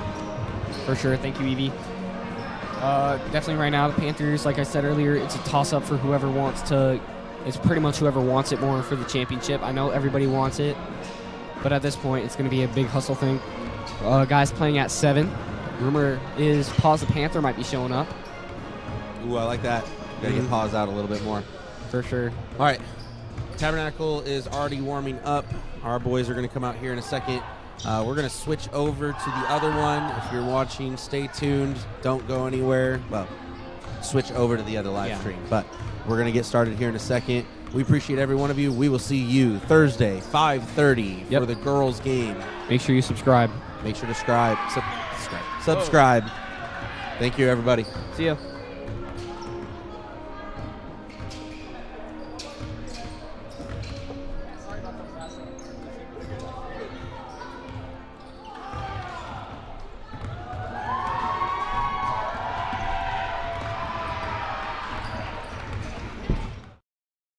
For sure. Thank you, Evie. Definitely right now, the Panthers, like I said earlier, it's a toss-up for whoever wants to. It's pretty much whoever wants it more for the championship. I know everybody wants it, but at this point, it's going to be a big hustle thing. Guys playing at 7. Rumor is Paws the Panther might be showing up. Ooh, I like that. Got to get Paws out a little bit more. For sure. All right. Tabernacle is already warming up. Our boys are going to come out here in a second. We're going to switch over to the other one. If you're watching, stay tuned. Don't go anywhere. Well, switch over to the other live stream. But we're going to get started here in a second. We appreciate every one of you. We will see you Thursday, 5:30 for the girls' game. Make sure you subscribe. Make sure to subscribe. Thank you, everybody. See ya.